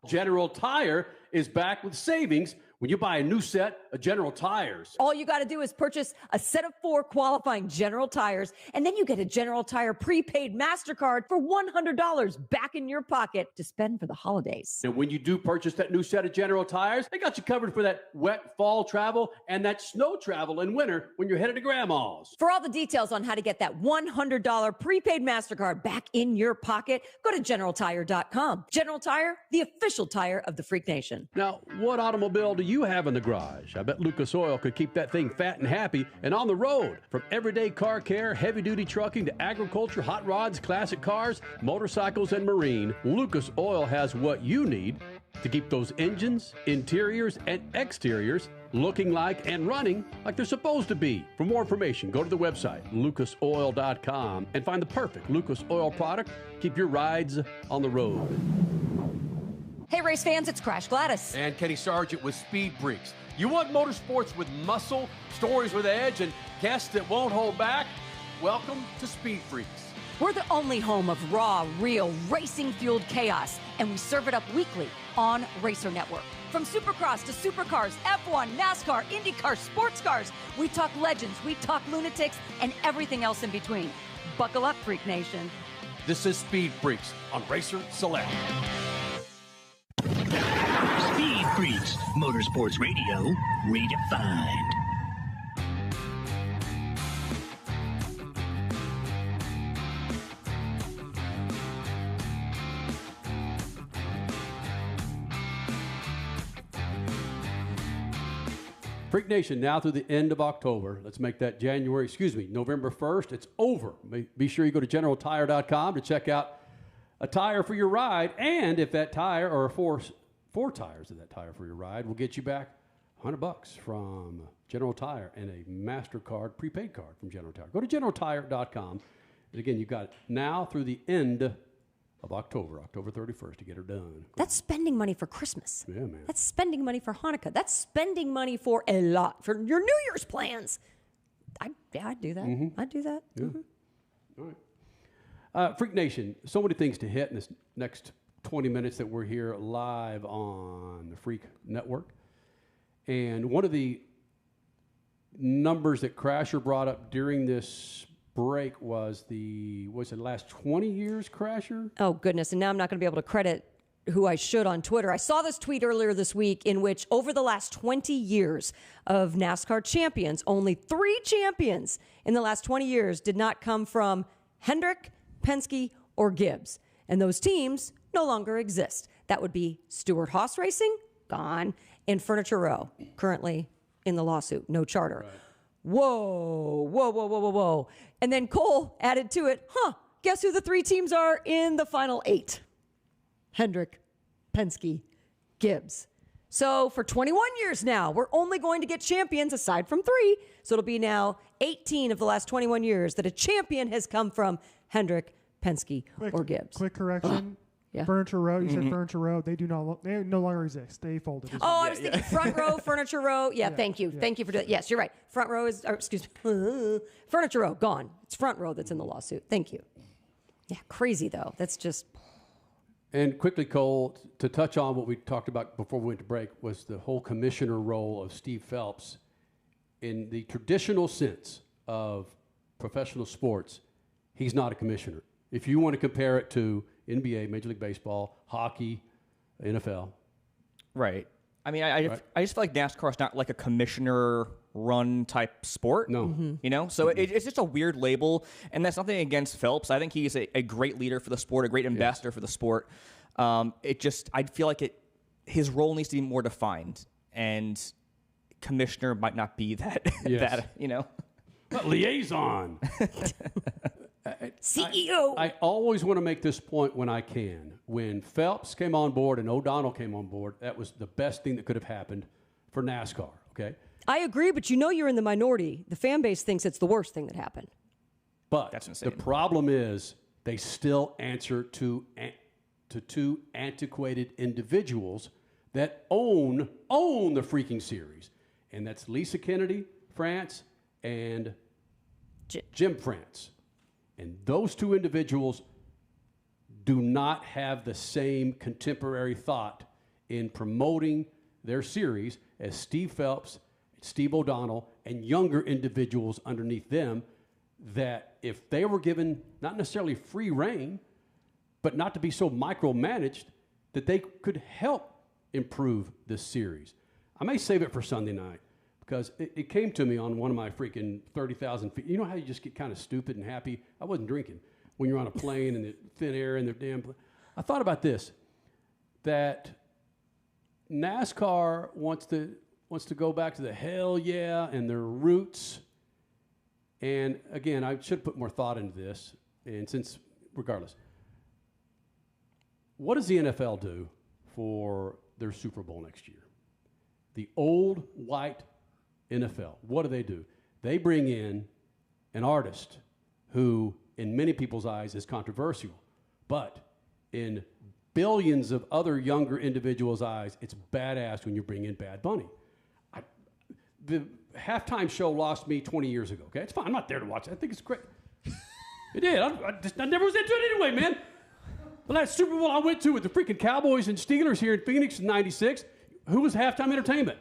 General Tire is back with savings when you buy a new set of General Tires. All you got to do is purchase a set of 4 qualifying General Tires, and then you get a General Tire prepaid MasterCard for $100 back in your pocket to spend for the holidays. And when you do purchase that new set of General Tires, they got you covered for that wet fall travel and that snow travel in winter when you're headed to Grandma's. For all the details on how to get that $100 prepaid MasterCard back in your pocket, go to GeneralTire.com. General Tire, the official tire of the Freak Nation. Now, what automobile do you have in the garage? I bet Lucas Oil could keep that thing fat and happy and on the road. From everyday car care, heavy-duty trucking to agriculture, hot rods, classic cars, motorcycles, and marine, Lucas Oil has what you need to keep those engines, interiors, and exteriors looking like and running like they're supposed to be. For more information, go to the website, lucasoil.com, and find the perfect Lucas Oil product. Keep your rides on the road. Hey, race fans, it's Crash Gladys. And Kenny Sargent with SpeedFreaks. You want motorsports with muscle, stories with edge, and guests that won't hold back? Welcome to SpeedFreaks. We're the only home of raw, real, racing-fueled chaos, and we serve it up weekly on Racer Network. From Supercross to Supercars, F1, NASCAR, IndyCar, sports cars, we talk legends, we talk lunatics, and everything else in between. Buckle up, Freak Nation. This is SpeedFreaks on Racer Select. Speed Freaks, Motorsports Radio, redefined. Freak Nation, now through the end of October. Let's make that November 1st. It's over. Be sure you go to GeneralTire.com to check out a tire for your ride. And if that tire, or four tires of that tire for your ride, will get you back $100 from General Tire and a MasterCard prepaid card from General Tire. Go to GeneralTire.com. And again, you've got it now through the end of October 31st to get her done. That's spending money for Christmas. Yeah, man. That's spending money for Hanukkah. That's spending money for a lot, for your New Year's plans. I'd do that. Mm-hmm. I'd do that. Yeah. Mm-hmm. All right. Freak Nation, so many things to hit in this next 20 minutes that we're here live on the Freak Network. And one of the numbers that Crasher brought up during this break was the last 20 years, Crasher? Oh, goodness. And now I'm not going to be able to credit who I should on Twitter. I saw this tweet earlier this week in which over the last 20 years of NASCAR champions, only 3 champions in the last 20 years did not come from Hendrick, Penske, or Gibbs. And those teams no longer exist. That would be Stewart Haas Racing, gone, and Furniture Row, currently in the lawsuit, no charter. Right. Whoa. And then Cole added to it, guess who the 3 teams are in the final 8? Hendrick, Penske, Gibbs. So for 21 years now, we're only going to get champions aside from 3. So it'll be now 18 of the last 21 years that a champion has come from Hendrick, Penske, or Gibbs. Quick correction. Yeah. Furniture Row. You said Furniture Row. They no longer exist. They folded. I was thinking Front Row, Furniture Row. Yeah, thank you. Yeah. Thank you for doing it. Yes, you're right. Front Row is, Furniture Row, gone. It's Front Row that's in the lawsuit. Thank you. Yeah, crazy though. That's just. And quickly, Cole, to touch on what we talked about before we went to break was the whole commissioner role of Steve Phelps. In the traditional sense of professional sports, he's not a commissioner. If you want to compare it to NBA, Major League Baseball, hockey, NFL. Right. I mean, I just feel like NASCAR is not like a commissioner run type sport. No. You know, so it's just a weird label, and that's nothing against Phelps. I think he's a great leader for the sport, a great ambassador for the sport. I feel like his role needs to be more defined, and commissioner might not be that, that you know. But liaison. CEO. I always want to make this point when I can. When Phelps came on board and O'Donnell came on board, that was the best thing that could have happened for NASCAR, okay? I agree, but you're in the minority. The fan base thinks it's the worst thing that happened. But that's insane. The problem is they still answer to two antiquated individuals that own the freaking series. And that's Lisa Kennedy, France, and Jim France. And those two individuals do not have the same contemporary thought in promoting their series as Steve Phelps, Steve O'Donnell, and younger individuals underneath them, that if they were given not necessarily free reign, but not to be so micromanaged, that they could help improve this series. I may save it for Sunday night, because it came to me on one of my freaking 30,000 feet. You know how you just get kind of stupid and happy? I wasn't drinking. When you're on a plane and the thin air and the damn... I thought about this, that NASCAR wants to go back to the hell yeah and their roots. And again, I should put more thought into this. And since, regardless, what does the NFL do for their Super Bowl next year? The old white NFL, what do? They bring in an artist who, in many people's eyes, is controversial. But in billions of other younger individuals' eyes, it's badass when you bring in Bad Bunny. The halftime show lost me 20 years ago, okay? It's fine. I'm not there to watch it. I think it's great. It did. I never was into it anyway, man. The last Super Bowl I went to with the freaking Cowboys and Steelers here in Phoenix in '96, who was halftime entertainment?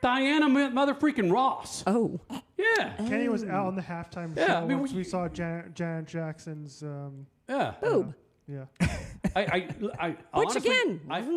Diana mother freaking Ross. Oh. Yeah. Kenny was out on the halftime show once we saw Janet Jackson's... boob. Yeah. I Which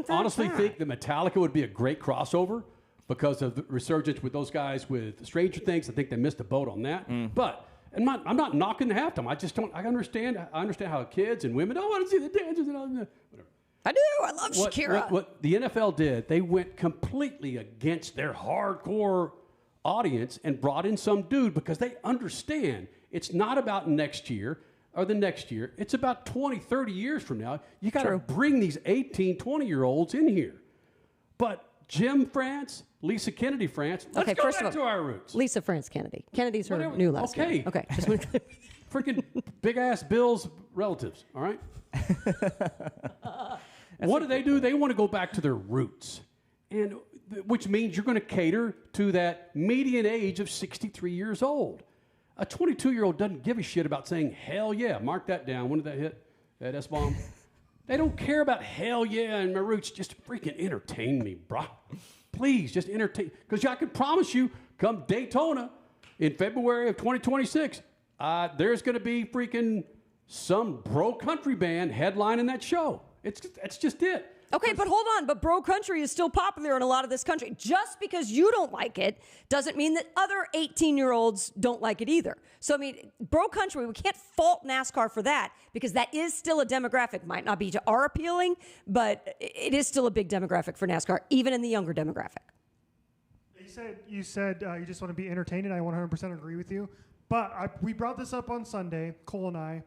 honestly think that Metallica would be a great crossover because of the resurgence with those guys with Stranger Things. I think they missed a boat on that. But I'm not knocking the halftime. I just don't. I understand how kids and women don't want to see the dances and all that. Whatever. I do. I love Shakira. What the NFL did, they went completely against their hardcore audience and brought in some dude because they understand it's not about next year or the next year. It's about 20, 30 years from now. You got to bring these 18, 20-year-olds in here. But Jim France, Lisa Kennedy France, let's go back to our roots. Lisa France Kennedy. Kennedy's her new last name. Okay. Just freaking big-ass Bill's relatives, all right? What do? They want to go back to their roots, and which means you're going to cater to that median age of 63 years old. A 22-year-old doesn't give a shit about saying hell yeah. Mark that down. When did that hit? That S-bomb? They don't care about hell yeah and my roots. Just freaking entertain me, brah. Please, just entertain. Because I can promise you, come Daytona in February of 2026, there's going to be freaking some bro country band headlining that show. That's just it. Okay, but hold on. But bro country is still popular in a lot of this country. Just because you don't like it doesn't mean that other 18-year-olds don't like it either. So, I mean, bro country, we can't fault NASCAR for that because that is still a demographic. Might not be to our appealing, but it is still a big demographic for NASCAR, even in the younger demographic. You said you just want to be entertained, and I 100% agree with you. But we brought this up on Sunday, Cole and I,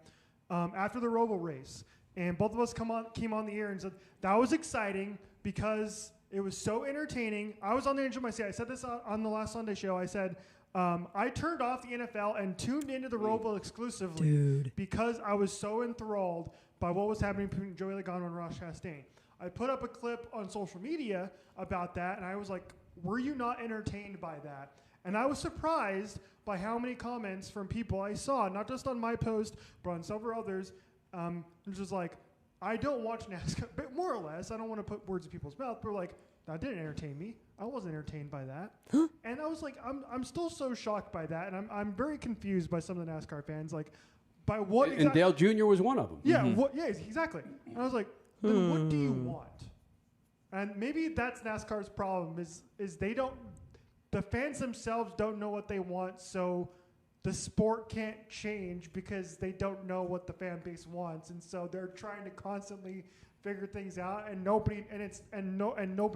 after the Roval race. And both of us came on the air and said, that was exciting because it was so entertaining. I was on the edge of my seat. I said this on the last Sunday show. I said, I turned off the NFL and tuned into the Roval exclusively because I was so enthralled by what was happening between Joey Logano and Ross Chastain. I put up a clip on social media about that, and I was like, were you not entertained by that? And I was surprised by how many comments from people I saw, not just on my post, but on several others. It's just like, I don't watch NASCAR, but more or less, I don't want to put words in people's mouth, but like, that didn't entertain me. I wasn't entertained by that. And I was like, I'm still so shocked by that, and I'm very confused by some of the NASCAR fans, like, by what and Dale Jr. was one of them. Yeah, exactly. And I was like, then what do you want? And maybe that's NASCAR's problem, is they don't the fans themselves don't know what they want, so the sport can't change because they don't know what the fan base wants, and so they're trying to constantly figure things out, and nobody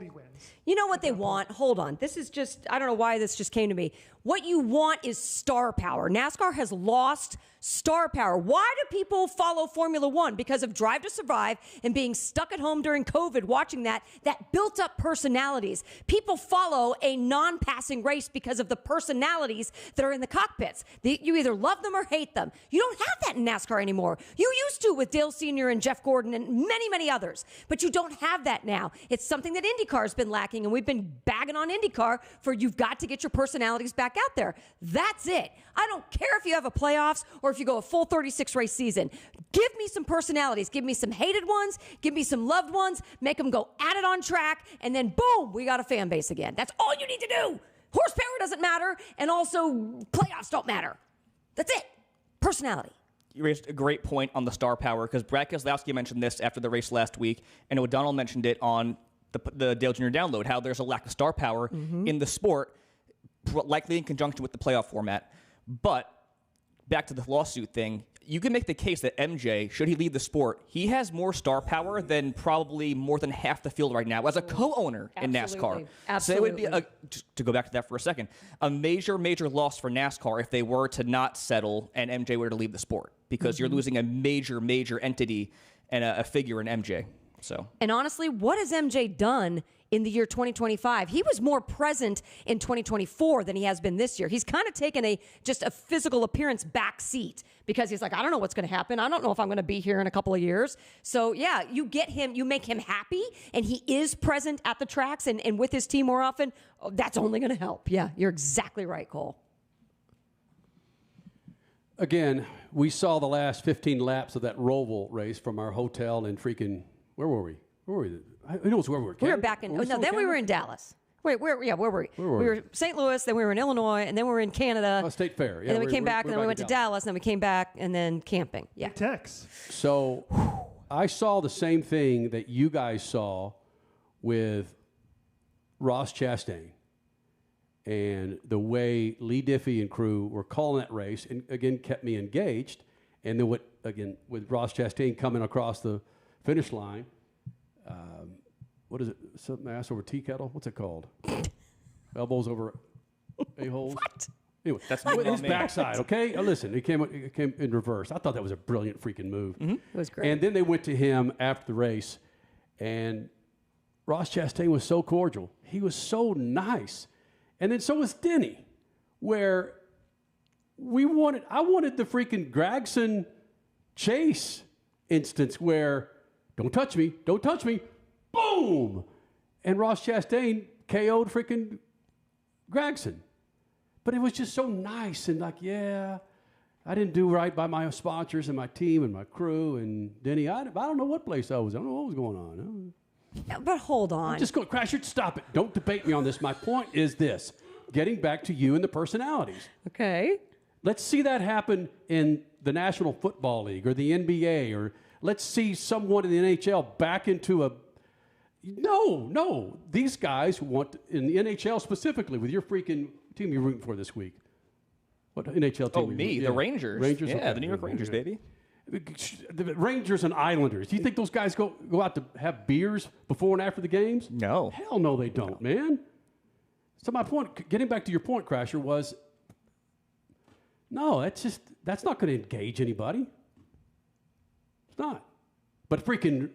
wins. You know what they want? Hold on. This is just, I don't know why this just came to me. What you want is star power. NASCAR has lost star power. Why do people follow Formula One? Because of Drive to Survive and being stuck at home during COVID, watching that built up personalities. People follow a non-passing race because of the personalities that are in the cockpits. You either love them or hate them. You don't have that in NASCAR anymore. You used to with Dale Sr. and Jeff Gordon and many, many others, but you don't have that now. It's something that IndyCar's been lacking, and we've been bagging on IndyCar for you've got to get your personalities back out there. That's it. I don't care if you have a playoffs or if you go a full 36 race season. Give me some personalities. Give me some hated ones. Give me some loved ones. Make them go at it on track, and then boom, we got a fan base again. That's all you need to do. Horsepower doesn't matter, and also playoffs don't matter. That's it. Personality. You raised a great point on the star power, because Brad Keselowski mentioned this after the race last week, and O'Donnell mentioned it on the Dale Jr. Download, how there's a lack of star power in the sport, likely in conjunction with the playoff format. But back to the lawsuit thing, you can make the case that MJ, should he leave the sport, he has more star power than probably more than half the field right now as a co-owner in NASCAR. Absolutely. So it would be, to go back to that for a second, a major, major loss for NASCAR if they were to not settle and MJ were to leave the sport, because you're losing a major, major entity and a figure in MJ. So. And honestly, what has MJ done in the year 2025? He was more present in 2024 than he has been this year. He's kind of taken just a physical appearance back seat because he's like, I don't know what's going to happen. I don't know if I'm going to be here in a couple of years. So yeah, you get him, you make him happy, and he is present at the tracks and with his team more often. Oh, that's only going to help. Yeah, you're exactly right, Cole. Again, we saw the last 15 laps of that Roval race from our hotel in freaking, where were we? Where were we? Who knows where we were? We were back in, then we were in Dallas. Wait, where were we? We were St. Louis, then we were in Illinois, and then we were in Canada. State Fair. Yeah, and then we came back, and then we went to Dallas, and then we came back, and then camping. Yeah. Tex. So I saw the same thing that you guys saw with Ross Chastain and the way Lee Diffie and crew were calling that race, and again kept me engaged. And then with Ross Chastain coming across the finish line, what is it? Something ass over tea kettle? What's it called? Elbows over a-holes? What? Anyway, that's his backside, okay? Listen, it came in reverse. I thought that was a brilliant freaking move. It was great. And then they went to him after the race, and Ross Chastain was so cordial. He was so nice. And then so was Denny, where I wanted the freaking Gragson Chase instance where don't touch me, boom! And Ross Chastain KO'd freaking Gragson. But it was just so nice and like, yeah, I didn't do right by my sponsors and my team and my crew. And Denny, I don't know what place I was. I don't know what was going on. Yeah, but hold on. I'm just going, Crasher, stop it. Don't debate me on this. My point is this. Getting back to you and the personalities. Okay. Let's see that happen in the National Football League or the NBA, or let's see someone in the NHL back into a... No. These guys want, in the NHL specifically, with your freaking team you're rooting for this week. What NHL team? Oh, me, the Rangers. Rangers? Yeah, okay. The New York Rangers, baby. The Rangers and Islanders. Do you think those guys go out to have beers before and after the games? No. Hell no, they don't, man. So my point, getting back to your point, Crasher, was no, that's not going to engage anybody. It's not. But freaking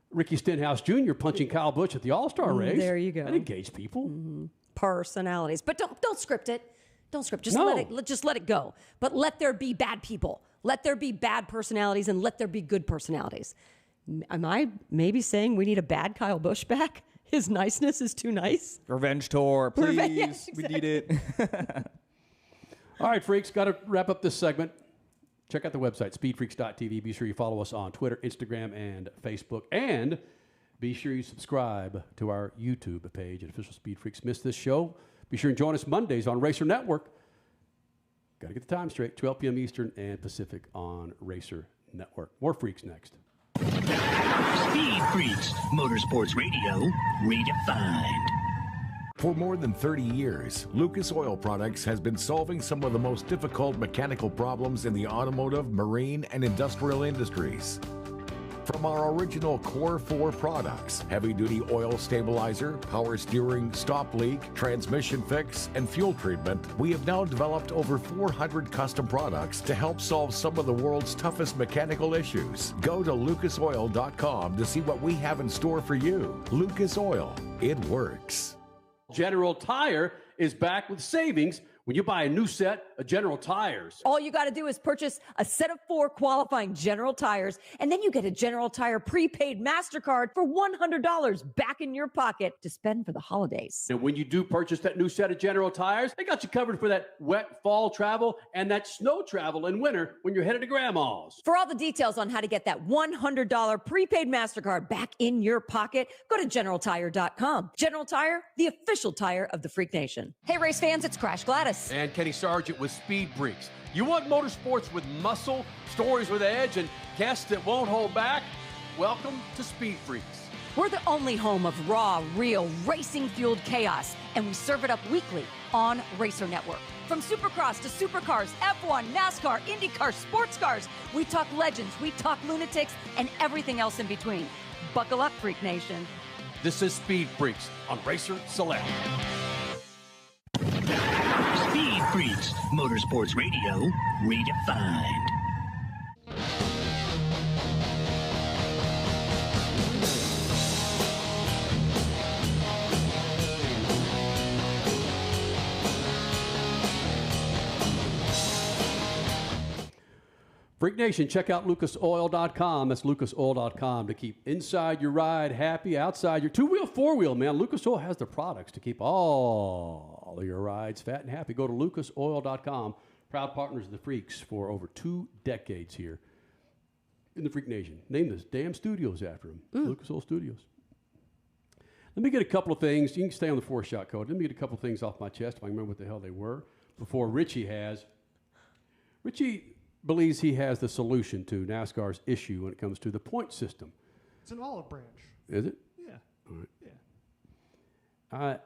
Ricky Stenhouse Jr. punching Kyle Busch at the All-Star race. There you go. That engaged people. Mm-hmm. Personalities. But don't script it. Don't script. Just let it go. But let there be bad people. Let there be bad personalities, and let there be good personalities. Am I maybe saying we need a bad Kyle Busch back? His niceness is too nice. Revenge tour, please. Yes, exactly. We need it. All right, freaks, got to wrap up this segment. Check out the website, speedfreaks.tv. Be sure you follow us on Twitter, Instagram, and Facebook. And be sure you subscribe to our YouTube page at Official Speed Freaks. Miss this show? Be sure and join us Mondays on Racer Network. Got to get the time straight, 12 p.m. Eastern and Pacific on Racer Network. More freaks next. Speed Freaks, Motorsports Radio, redefined. For more than 30 years, Lucas Oil Products has been solving some of the most difficult mechanical problems in the automotive, marine, and industrial industries. From our original Core 4 products, heavy-duty oil stabilizer, power steering, stop leak, transmission fix, and fuel treatment, we have now developed over 400 custom products to help solve some of the world's toughest mechanical issues. Go to lucasoil.com to see what we have in store for you. Lucas Oil, it works. General Tire is back with savings when you buy a new set of General Tires. All you got to do is purchase a set of 4 qualifying General Tires, and then you get a General Tire prepaid MasterCard for $100 back in your pocket to spend for the holidays. And when you do purchase that new set of General Tires, they got you covered for that wet fall travel and that snow travel in winter when you're headed to Grandma's. For all the details on how to get that $100 prepaid MasterCard back in your pocket, go to GeneralTire.com. General Tire, the official tire of the Freak Nation. Hey, race fans, it's Crash Gladys. And Kenny Sargent with SpeedFreaks. You want motorsports with muscle, stories with edge, and guests that won't hold back? Welcome to SpeedFreaks. We're the only home of raw, real, racing-fueled chaos, and we serve it up weekly on Racer Network. From Supercross to Supercars, F1, NASCAR, IndyCar, sports cars, we talk legends, we talk lunatics, and everything else in between. Buckle up, Freak Nation. This is SpeedFreaks on Racer Select. SpeedFreaks, Motorsports Radio, redefined. Freak Nation, check out lucasoil.com. That's lucasoil.com to keep inside your ride happy, outside your two-wheel, four-wheel, man. Lucas Oil has the products to keep all of your rides fat and happy. Go to lucasoil.com. Proud partners of the Freaks for over 2 decades here in the Freak Nation. Name this damn studios after him, Lucas Oil Studios. Let me get a couple of things. You can stay on the 4-shot code. Let me get a couple of things off my chest if I remember what the hell they were before Richie has. Richie believes he has the solution to NASCAR's issue when it comes to the point system. It's an olive branch. Is it? Yeah. All right. Yeah.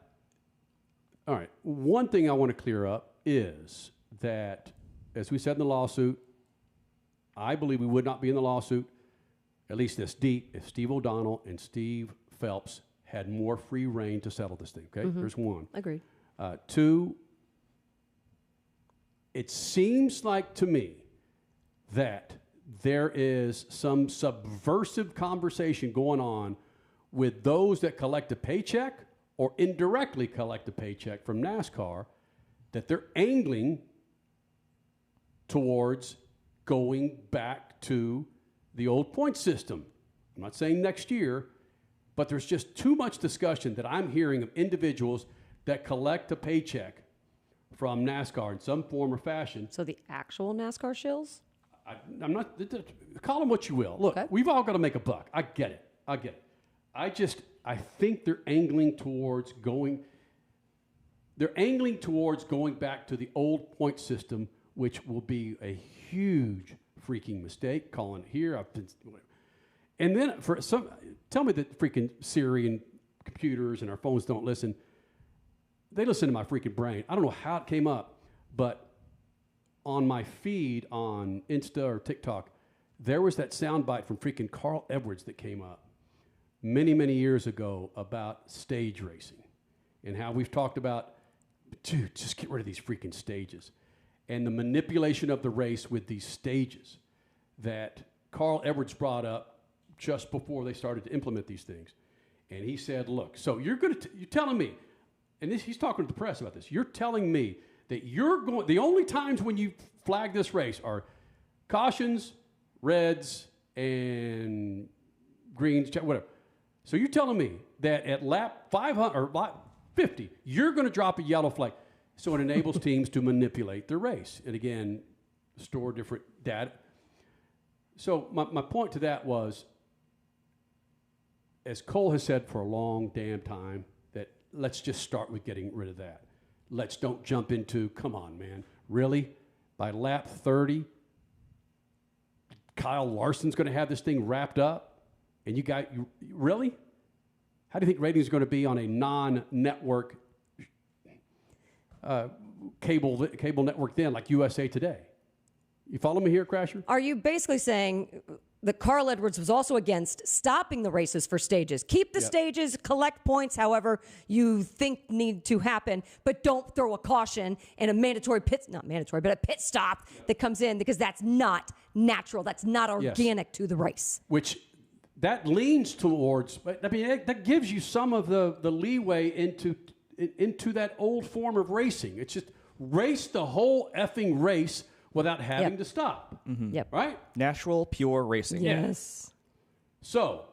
All right. One thing I want to clear up is that, as we said in the lawsuit, I believe we would not be in the lawsuit, at least this deep, if Steve O'Donnell and Steve Phelps had more free reign to settle this thing. Okay? There's one. Agreed. 2, it seems like to me that there is some subversive conversation going on with those that collect a paycheck or indirectly collect a paycheck from NASCAR, that they're angling towards going back to the old point system. I'm not saying next year, but there's just too much discussion that I'm hearing of individuals that collect a paycheck from NASCAR in some form or fashion. So the actual NASCAR shills? I'm not, call them what you will. Look, we've all got to make a buck. I get it. I think they're angling towards going back to the old point system, which will be a huge freaking mistake. Calling it here. And then for some, tell me that freaking Siri and computers and our phones don't listen. They listen to my freaking brain. I don't know how it came up, but on my feed on Insta or TikTok, there was that soundbite from freaking Carl Edwards that came up many, many years ago about stage racing and how we've talked about, dude, just get rid of these freaking stages and the manipulation of the race with these stages that Carl Edwards brought up just before they started to implement these things. And he said, look, so you're telling me, and he's talking to the press about this, you're telling me that the only times when you flag this race are cautions, reds, and greens, whatever. So you're telling me that at lap 500 or lap 50, you're going to drop a yellow flag. So it enables teams to manipulate the race. And again, store different data. So my point to that was, as Cole has said for a long damn time, that let's just start with getting rid of that. Let's don't jump into, come on, man. Really? By lap 30, Kyle Larson's going to have this thing wrapped up? And you really? How do you think ratings are going to be on a non-network cable network then, like USA Today. You follow me here, Crasher? Are you basically saying that Carl Edwards was also against stopping the races for stages? Keep the stages, collect points however you think need to happen, but don't throw a caution and a mandatory not mandatory, but a pit stop that comes in, because that's not natural. That's not organic to the race. Which that leans towards, I mean, that gives you some of the leeway into that old form of racing. It's just race the whole effing race without having to stop. Mm-hmm. Yep. Right? Natural, pure racing. Yes. So,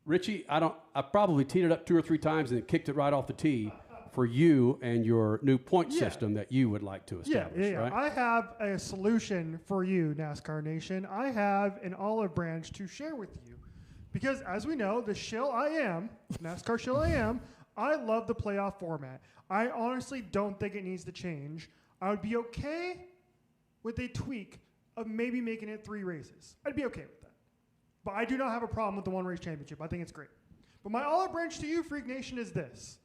Richie, I probably teed it up 2 or 3 times and then kicked it right off the tee for you and your new point system that you would like to establish. Right? I have a solution for you, NASCAR Nation. I have an olive branch to share with you. Because as we know, the shill I am, NASCAR shill I am, I love the playoff format. I honestly don't think it needs to change. I would be okay with a tweak of maybe making it 3 races. I'd be okay with that. But I do not have a problem with the 1 race championship. I think it's great. But my olive branch to you, Freak Nation, is this.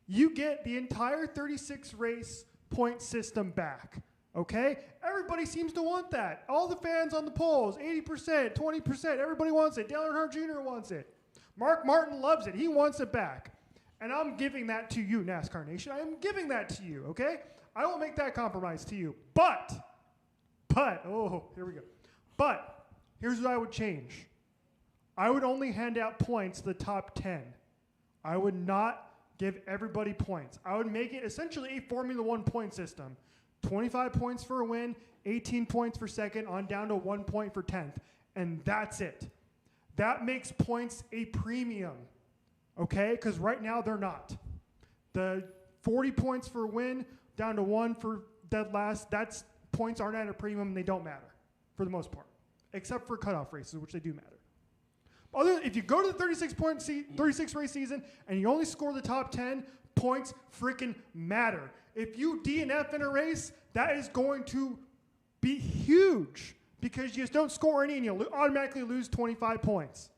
You get the entire 36 race point system back. Okay? Everybody seems to want that. All the fans on the polls, 80%, 20%, everybody wants it. Dale Earnhardt Jr. wants it. Mark Martin loves it. He wants it back. And I'm giving that to you, NASCAR Nation. I am giving that to you, okay? I will make that compromise to you. But, here we go. But, here's what I would change. I would only hand out points to the top 10. I would not give everybody points. I would make it essentially a Formula 1 point system. 25 points for a win, 18 points for second, on down to 1 point for 10th. And that's it. That makes points a premium, okay? Because right now they're not. The 40 points for a win, down to 1 for dead last, that's points aren't at a premium and they don't matter for the most part, except for cutoff races, which they do matter. If you go to the 36 race season and you only score the top 10, points freaking matter. If you DNF in a race, that is going to be huge because you just don't score any and you automatically lose 25 points.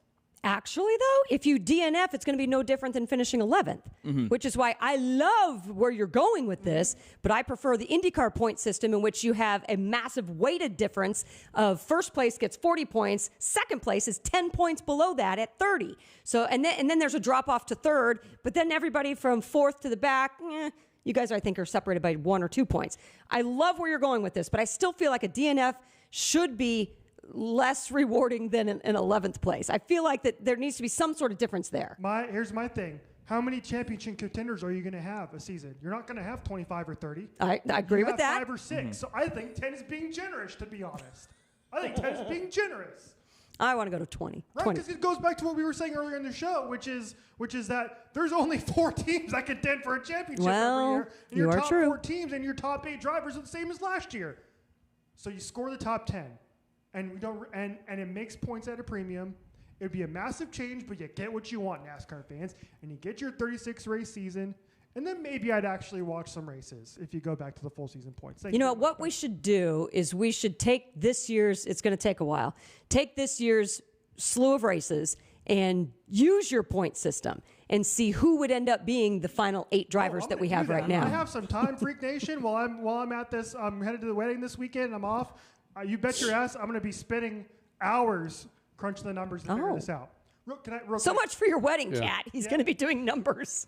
Actually, though, if you DNF, it's going to be no different than finishing 11th, which is why I love where you're going with this, but I prefer the IndyCar point system in which you have a massive weighted difference of first place gets 40 points, second place is 10 points below that at 30. So, and then there's a drop off to third, but then everybody from fourth to the back, you guys, I think, are separated by 1 or 2 points. I love where you're going with this, but I still feel like a DNF should be less rewarding than an 11th place. I feel like that there needs to be some sort of difference there. Here's my thing. How many championship contenders are you going to have a season? You're not going to have 25 or 30. I agree with that. 5 or 6. So I think 10 is being generous, to be honest. I think 10 is being generous. I want to go to 20. Right, because it goes back to what we were saying earlier in the show, which is that there's only 4 teams that contend for a championship every year. And your top 4 teams and your top 8 drivers are the same as last year. So you score the top 10. And we don't, and it makes points at a premium. It would be a massive change, but you get what you want, NASCAR fans, and you get your 36 race season. And then maybe I'd actually watch some races if you go back to the full season points. You know what we should do is we should take this year's. It's going to take a while. Take this year's slew of races and use your point system and see who would end up being the final 8 drivers that we have right now. I have some time, Freak Nation. While I'm at this, I'm headed to the wedding this weekend. And I'm off. You bet your ass I'm going to be spending hours crunching the numbers to figure this out. So much for your wedding, Cat. He's going to be doing numbers.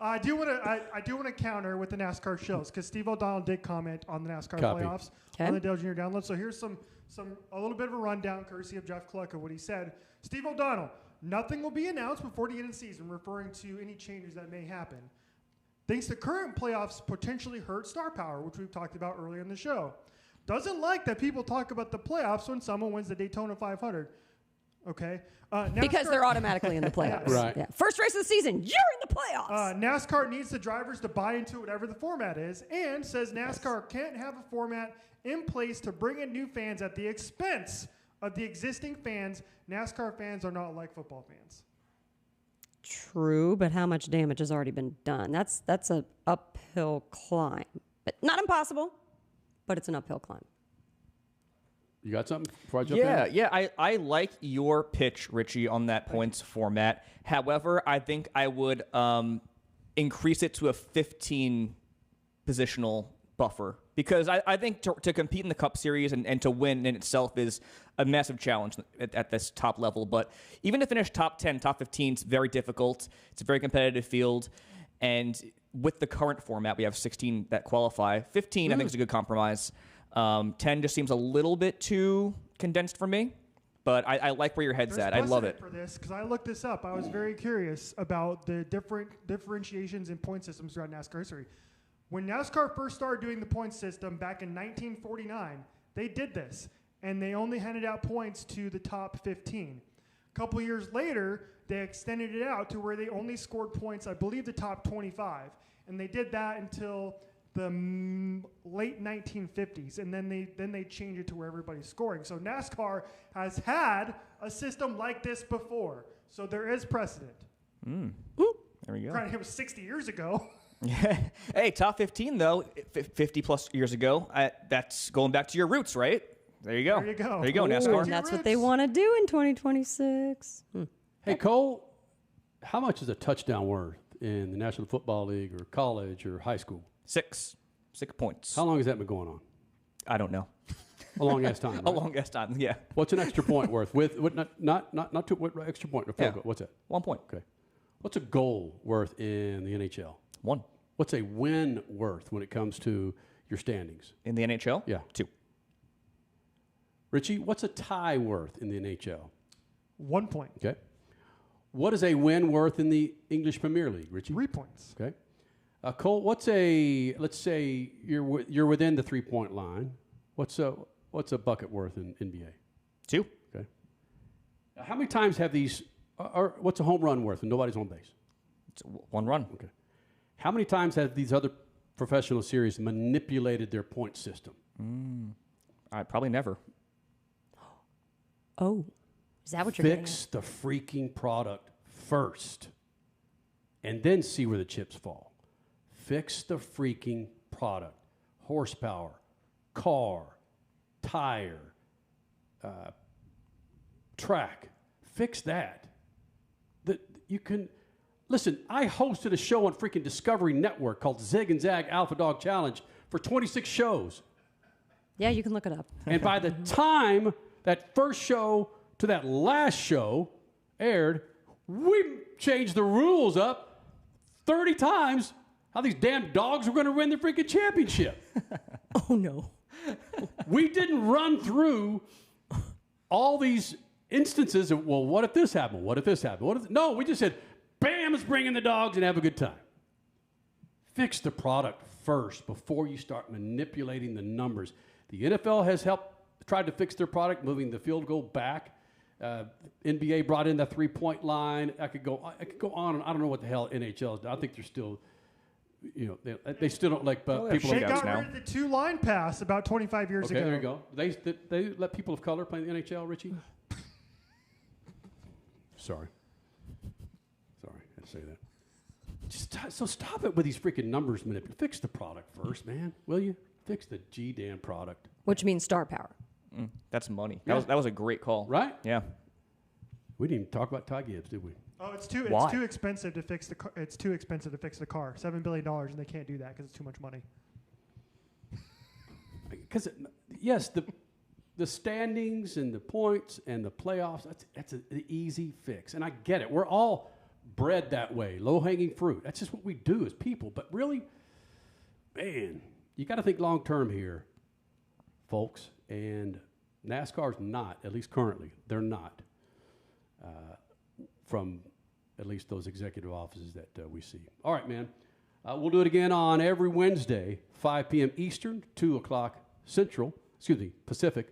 I do want to counter with the NASCAR shows because Steve O'Donnell did comment on the NASCAR playoffs on the Dale Jr. download. So here's a little bit of a rundown, courtesy of Jeff Cluck, of what he said. Steve O'Donnell, nothing will be announced before the end of the season, referring to any changes that may happen. Thinks the current playoffs potentially hurt star power, which we've talked about earlier in the show. Doesn't like that people talk about the playoffs when someone wins the Daytona 500. Okay? Because they're automatically in the playoffs. Right. Yeah. First race of the season, you're in the playoffs. NASCAR needs the drivers to buy into whatever the format is, and says NASCAR can't have a format in place to bring in new fans at the expense of the existing fans. NASCAR fans are not like football fans. True, but how much damage has already been done? That's an uphill climb. But not impossible. But it's an uphill climb. You got something before I jump in? Yeah. I like your pitch, Richie, on that points format. However, I think I would increase it to a 15 positional buffer, because I think to compete in the Cup Series and to win in itself is a massive challenge at this top level. But even to finish top 10, top 15 is very difficult. It's a very competitive field. And with the current format, we have 16 that qualify. 15, I think, is a good compromise. 10 just seems a little bit too condensed for me. But I like where your head's at. I love it. For this, because I looked this up. I was very curious about the different differentiations in point systems throughout NASCAR history. When NASCAR first started doing the point system back in 1949, they did this, and they only handed out points to the top 15. A couple years later, they extended it out to where they only scored points, I believe, the top 25, and they did that until the late 1950s, and then they changed it to where everybody's scoring. So NASCAR has had a system like this before, so there is precedent. There we go. Granted, it was 60 years ago. Hey, top 15, though, 50 plus years ago. That's going back to your roots, right? There you go. There you go. There you go, NASCAR. And that's what they want to do in 2026. Hey, Cole, how much is a touchdown worth in the National Football League or college or high school? 6 points. How long has that been going on? I don't know. A long ass time. Right? A long ass time, yeah. What's an extra point worth? With not what extra point? Yeah. What's that? 1 point. Okay. What's a goal worth in the NHL? 1. What's a win worth when it comes to your standings? In the NHL? Yeah. 2. Richie, what's a tie worth in the NHL? 1 point. Okay. What is a win worth in the English Premier League, Richie? 3 points. Okay. Cole, let's say you're within the 3-point line. What's a bucket worth in NBA? 2. Okay. Now, how many times have these? What's a home run worth when nobody's on base? It's 1 run. Okay. How many times have these other professional series manipulated their point system? Probably never. Oh, is that what you're getting at? Fix the freaking product first, and then see where the chips fall. Fix the freaking product. Horsepower, car, tire, track. Fix that. That you can. Listen, I hosted a show on freaking Discovery Network called Zig and Zag Alpha Dog Challenge for 26 shows. Yeah, you can look it up. And by the time that first show to that last show aired, we changed the rules up 30 times how these damn dogs were going to win the freaking championship. Oh, no. We didn't run through all these instances of, well, what if this happened? What if this happened? No, we just said, bam, let's bring in the dogs and have a good time. Fix the product first before you start manipulating the numbers. The NFL has tried to fix their product, moving the field goal back. NBA brought in the 3-point line. I could go on. I don't know what the hell NHL is. I think they're still, they still don't like people. They got rid of the 2-line pass about 25 years ago. Okay, there you go. They let people of color play in the NHL, Richie? Sorry, I had to say that. So stop it with these freaking numbers manipulation. Fix the product first, man. Will you? Fix the G-damn product. Which means star power. That's money. Yeah. That was a great call. Right? Yeah. We didn't even talk about Ty Gibbs, did we? Oh, it's too expensive to fix the car. It's too expensive to fix the car. $7 billion, and they can't do that because it's too much money. Because yes, the standings and the points and the playoffs, that's an easy fix. And I get it. We're all bred that way, low-hanging fruit. That's just what we do as people. But really, man, you got to think long-term here, folks. And NASCAR's not, at least currently, they're not, from at least those executive offices that we see. All right, man. We'll do it again on every Wednesday, 5 p.m. Eastern, 2 o'clock Pacific,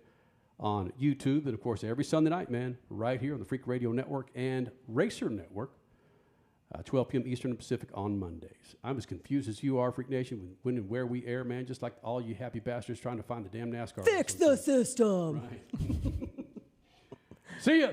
on YouTube. And, of course, every Sunday night, man, right here on the Freak Radio Network and Racer Network, 12 p.m. Eastern and Pacific on Mondays. I'm as confused as you are, Freak Nation, when and where we air, man, just like all you happy bastards trying to find the damn NASCAR. Fix the system. Right. See ya.